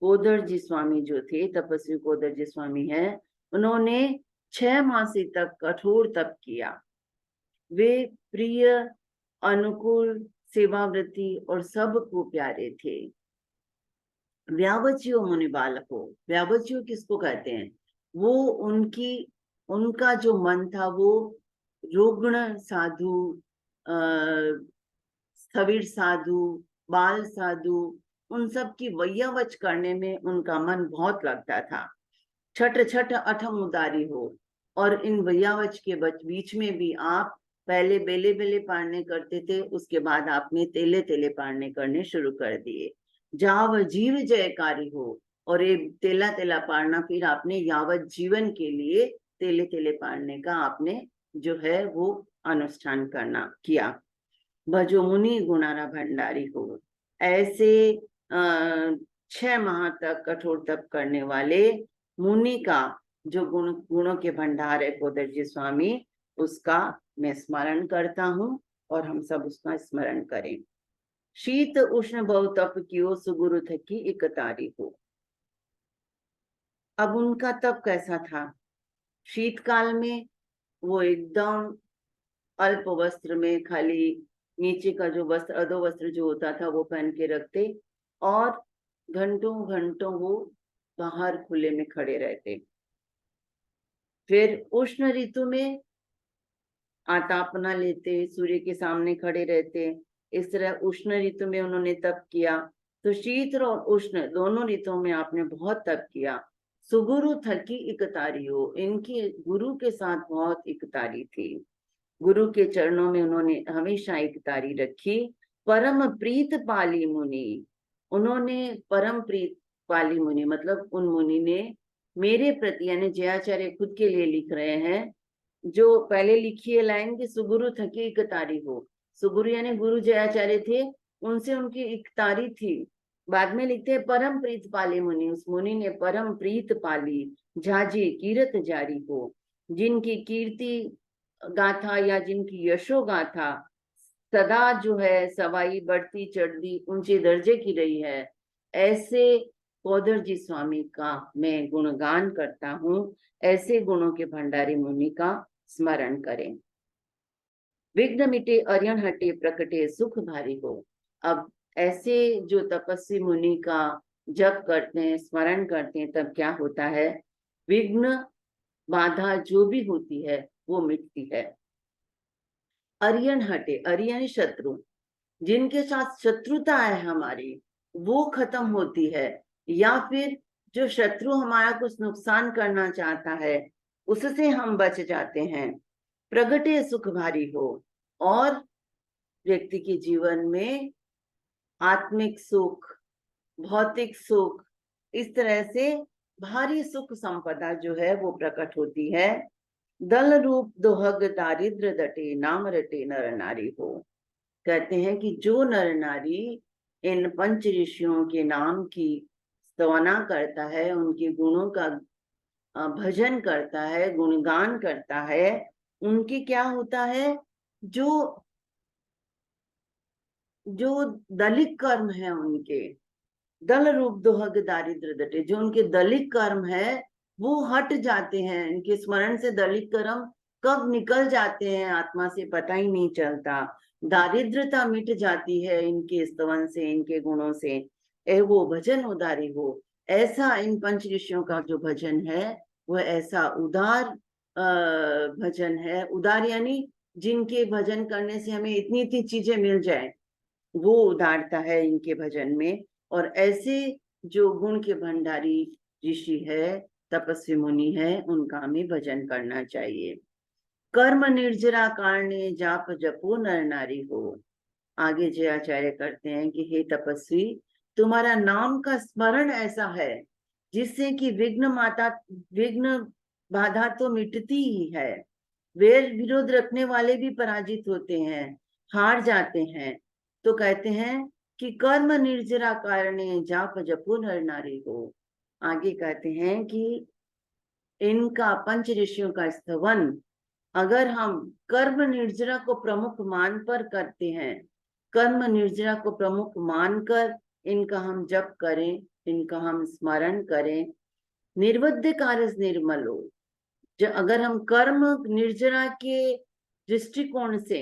कोदर जी स्वामी जो थे, तपस्वी कोदर जी स्वामी हैं, उन्होंने 6 मासी तक कठोर तप किया। वे प्रिय, अनुकूल, सेवाव्रती और सबको प्यारे थे। व्यावचियो मुनि बालको, व्यावचियो किसको कहते हैं? वो उनका जो मन था वो रुग्ण साधु, स्थविर साधु, बाल साधु, उन सब की वैयावच करने में उनका मन बहुत लगता था। छठ छठ अठम उदारी हो, और इन वैयावच के बीच में भी आप पहले बेले बेले पारने करते थे, उसके बाद आपने तेले तेले पारने करने शुरू कर दिए। जाव जीव जयकारी हो, और ये तेला तेला पारना फिर आपने यावत जीवन के लिए तेले तेले पारने का आपने जो है वो अनुष्ठान करना किया। भजो मुनि गुणारा भंडारी हो, ऐसे 6 माह तक कठोर तप करने वाले मुनि का जो गुणों के भंडार है कोदर जी स्वामी, उसका मैं स्मरण करता हूँ, और हम सब उसका स्मरण करें। शीत उष्ण बहु तप कियो, सुगुरु थकी इकतारी हो। अब उनका तप कैसा था? शीतकाल में वो एकदम अल्प वस्त्र में, खाली नीचे का जो वस्त्र, अधो वस्त्र जो होता था वो पहन के रखते, और घंटों घंटों वो बाहर खुले में खड़े रहते। फिर उष्ण ऋतु में आतापना लेते, सूर्य के सामने खड़े रहते। इस तरह उष्ण ऋतु में उन्होंने तप किया। तो शीत और उष्ण दोनों ऋतुओं में आपने बहुत तप किया। सुगुरु थकी इकतारी हो, इनकी गुरु के साथ बहुत इकतारी थी। गुरु के चरणों में उन्होंने हमेशा इकतारी रखी। परम प्रीत पाली मुनि, उन्होंने परम प्रीत पाली मुनि मतलब उन मुनि ने मेरे प्रति, यानी जयाचार्य खुद के लिए लिख रहे हैं, जो पहले लिखी है लाइन की सुगुरु थकी इकतारी हो, सुगुरु यानी गुरु जयाचार्य थे, उनसे उनकी इकतारी थी। बाद में लिखते हैं परम प्रीत पाली मुनि, उस मुनि ने परम प्रीत पाली, झाजी कीरत जारी हो, जिनकी कीर्ति गाथा या जिनकी यशो गाथा सदा जो है सवाई बढ़ती चढ़ती ऊंचे दर्जे की रही है, ऐसे कोदर जी स्वामी का मैं गुणगान करता हूँ। ऐसे गुणों के भंडारी मुनि का स्मरण करें। विघ्न मिटे अरियण हटे, प्रकटे सुख भारी हो। अब ऐसे जो तपस्वी मुनि का जप करते हैं, स्मरण करते हैं, तब क्या होता है? विघ्न, बाधा जो भी होती है वो मिटती है। अरियण हटे, अरियण शत्रु, जिनके साथ शत्रुता है हमारी, वो खत्म होती है। या फिर जो शत्रु हमारा कुछ नुकसान करना चाहता है, उससे हम बच जाते हैं। प्रगटे सुख भारी हो, और व्यक्ति के जीवन में आत्मिक सुख, भौतिक सुख, इस तरह से भारी सुख संपदा जो है वो प्रकट होती है। दल रूप दोहग दारिद्र दटे, नाम रटे नर नारी हो। कहते हैं कि जो नर नारी इन पंच ऋषियों के नाम की स्तवना करता है, उनके गुणों का भजन करता है, गुणगान करता है, उनके क्या होता है, जो जो दलित कर्म है उनके, दल रूप दोहग दारिद्र दटे, जो उनके दलित कर्म है वो हट जाते हैं। इनके स्मरण से दलित कर्म कब निकल जाते हैं आत्मा से पता ही नहीं चलता। दारिद्रता मिट जाती है इनके स्तवन से, इनके गुणों से। ए वो भजन उदारी हो, ऐसा इन पंच ऋषियों का जो भजन है वह ऐसा उदार भजन है। उदार यानी जिनके भजन करने से हमें इतनी इतनी चीजें मिल जाए, वो उदारता है इनके भजन में। और ऐसे जो गुण के भंडारी ऋषि है, तपस्वी मुनि है, उनका हमें भजन करना चाहिए। कर्म निर्जरा कारणे जाप जपो नर नारी हो। आगे जय आचार्य करते हैं कि हे तपस्वी, तुम्हारा नाम का स्मरण ऐसा है जिससे कि विघ्न बाधा तो मिटती ही है, वैर विरोध रखने वाले भी पराजित होते हैं, हार जाते हैं। तो कहते हैं कि कर्म निर्जरा कारणे जाप जपो नर नारी हो। आगे कहते हैं कि इनका पंच ऋषियों का स्तवन अगर हम कर्म निर्जरा को प्रमुख मान पर करते हैं, कर्म निर्जरा को प्रमुख मानकर इनका हम जप करें, इनका हम स्मरण करें, निर्वध्य कार्य निर्मल हो। अगर हम कर्म निर्जरा के दृष्टिकोण से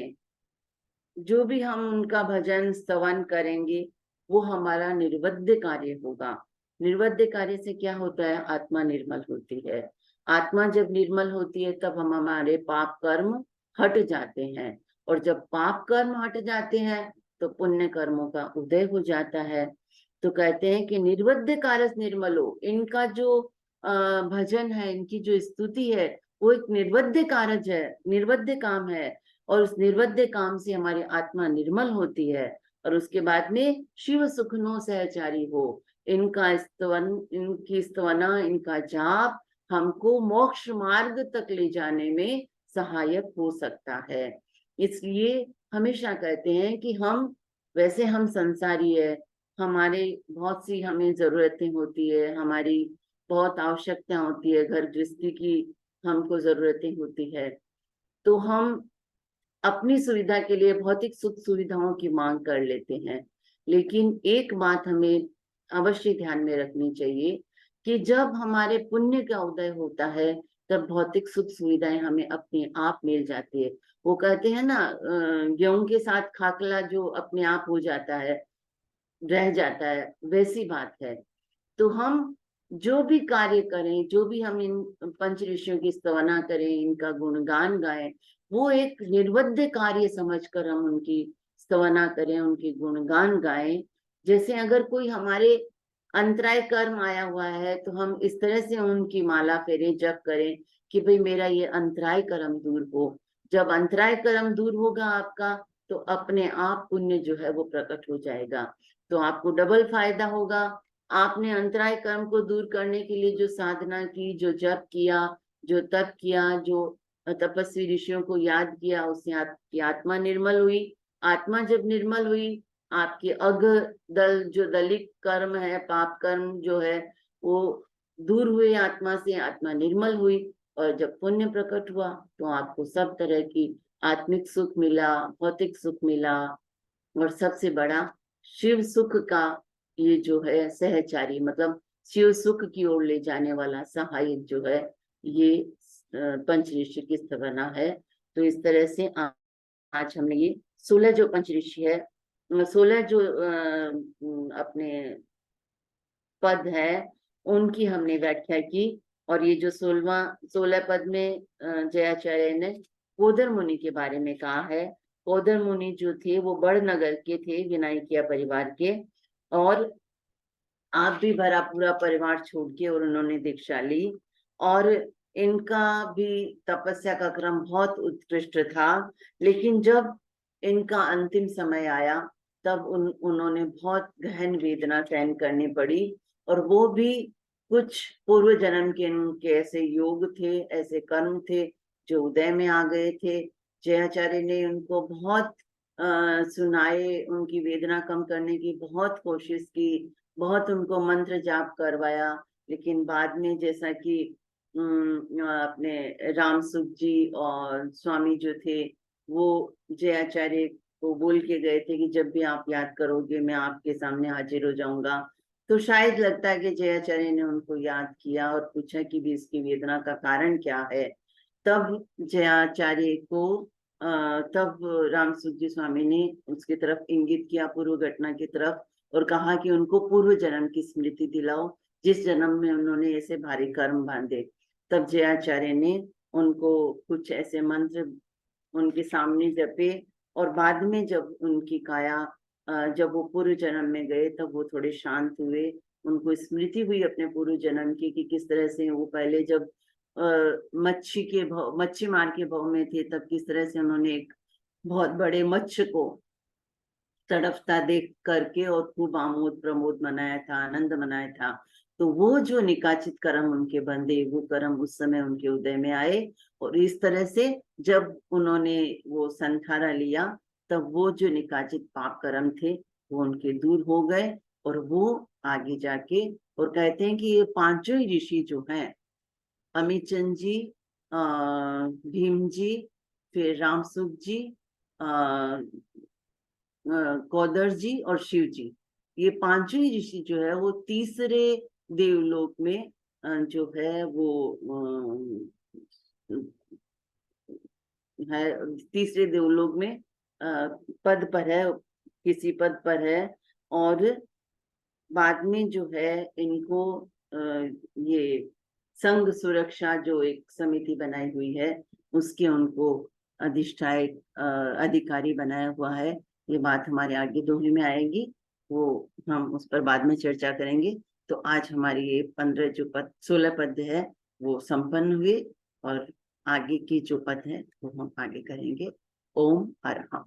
जो भी हम उनका भजन स्तवन करेंगे वो हमारा निर्वध्य कार्य होगा। निर्वध्य कार्य से क्या होता है, आत्मा निर्मल होती है। आत्मा जब निर्मल होती है तब हम हमारे पाप कर्म हट जाते हैं, और जब पाप कर्म हट जाते हैं तो पुण्य कर्मों का उदय हो जाता है। तो कहते हैं कि निर्वध्य कारस निर्मलो, इनका जो भजन है, इनकी जो स्तुति है वो एक निर्वध्य कारज है, निर्वध्य काम है। और उस निर्वध्य काम से हमारी आत्मा निर्मल होती है। और उसके बाद में शिव सुखनो सहचारी हो, इनका स्तवन, इनकी स्तवना, इनका जाप हमको मोक्ष मार्ग तक ले जाने में सहायक हो सकता है। इसलिए हमेशा कहते हैं कि वैसे हम संसारी है, हमारे बहुत सी हमें जरूरतें होती है, हमारी बहुत आवश्यकता होती है, घर गृहस्थी की हमको जरूरतें होती है, तो हम अपनी सुविधा के लिए भौतिक सुख सुविधाओं की मांग कर लेते हैं। लेकिन एक बात हमें अवश्य ध्यान में रखनी चाहिए कि जब हमारे पुण्य का उदय होता है तब भौतिक सुख सुविधाएं हमें अपने आप मिल जाती है। वो कहते हैं ना, गेहूं के साथ खाकला जो अपने आप हो जाता है, रह जाता है, वैसी बात है। तो हम जो भी कार्य करें, जो भी हम इन पंच ऋषियों की स्तवना करें, इनका गुणगान गाएं, वो एक निर्वध्य कार्य समझकर हम उनकी स्तवना करें, उनके गुणगान गाएं। जैसे अगर कोई हमारे अंतराय कर्म आया हुआ है तो हम इस तरह से उनकी माला फेरें, जप करें कि भाई मेरा ये अंतराय कर्म दूर हो। जब अंतराय कर्म दूर होगा आपका तो अपने आप पुण्य जो है वो प्रकट हो जाएगा, तो आपको डबल फायदा होगा। आपने अंतराय कर्म को दूर करने के लिए जो साधना की, जो जप किया, जो तप किया, जो तपस्वी ऋषियों को याद किया, उससे आपकी आत्मा निर्मल हुई। आत्मा जब निर्मल हुई, आपके अघ दल जो दलित कर्म है, पाप कर्म जो है वो दूर हुए आत्मा से, आत्मा निर्मल हुई। और जब पुण्य प्रकट हुआ तो आपको सब तरह की आत्मिक सुख मिला, भौतिक सुख मिला, और सबसे बड़ा शिव सुख का ये जो है सहचारी, मतलब शिव सुख की ओर ले जाने वाला सहायक जो है, ये पंच ऋषि की स्तवना है। तो इस तरह से आज हमने ये 16 जो पंच ऋषि है, 16 जो अपने पद है, उनकी हमने व्याख्या की। और ये जो 16 पद में जयाचार्य ने कोदर मुनि के बारे में कहा है। कोदर मुनि जो थे वो बड़नगर के थे, विनायकिया परिवार के, और आप भी भरा पूरा परिवार छोड़ के और उन्होंने दीक्षा ली। और इनका भी तपस्या का क्रम बहुत उत्कृष्ट था, लेकिन जब इनका अंतिम समय आया तब उन्होंने बहुत गहन वेदना सहन करनी पड़ी। और वो भी कुछ पूर्व जन्म के उनके ऐसे योग थे, ऐसे कर्म थे जो उदय में आ गए थे। जयाचार्य ने उनको बहुत सुनाए, उनकी वेदना कम करने की बहुत कोशिश की, बहुत उनको मंत्र जाप करवाया। लेकिन बाद में जैसा कि अपने राम सुख जी और स्वामी जो थे, वो जयाचार्य को बोल के गए थे कि जब भी आप याद करोगे मैं आपके सामने हाजिर हो जाऊंगा। तो शायद लगता है कि जयाचार्य ने उनको याद किया और पूछा कि भी इसकी वेदना का कारण क्या है। तब जयाचार्य को तब राम सुख जी स्वामी ने उसकी तरफ इंगित किया, पूर्व घटना की तरफ, और कहा कि उनको पूर्व जन्म की स्मृति दिलाओ, जिस जन्म में उन्होंने ऐसे भारी कर्म बांधे। तब जयाचार्य ने उनको कुछ ऐसे मंत्र उनके सामने जपे, और बाद में जब उनकी काया जब वो पूर्व जन्म में गए तब वो थोड़े शांत हुए। उनको स्मृति हुई अपने पूर्व जन्म की कि किस तरह से वो पहले जब मच्छी मार के भाव में थे, तब किस तरह से उन्होंने एक बहुत बड़े मत्स्य को तड़पता देख करके और खूब आमोद प्रमोद मनाया था, आनंद मनाया था। तो वो जो निकाचित कर्म उनके बंधे, वो कर्म उस समय उनके उदय में आए, और इस तरह से जब उन्होंने वो संठारा लिया, तब वो जो निकाचित पाप कर्म थे वो उनके दूर हो गए। और वो आगे जाके, और कहते हैं कि ये पांचों ही ऋषि जो हैं, अमिचंद जी, भीम जी, फिर रामसुख जी, कौदर जी और शिव जी, ये पांचों ही ऋषि जो है वो तीसरे देवलोक में जो है वो है, तीसरे देवलोक में पद पर है, किसी पद पर है। और बाद में जो है इनको ये संघ सुरक्षा जो एक समिति बनाई हुई है, उसके उनको अधिष्ठायक अधिकारी बनाया हुआ है। ये बात हमारे आगे दोहे में आएगी, वो हम उस पर बाद में चर्चा करेंगे। तो आज हमारी ये 15 जो पद 16 पद है वो संपन्न हुए, और आगे की जो पद है वो हम आगे करेंगे। ओम अरहम।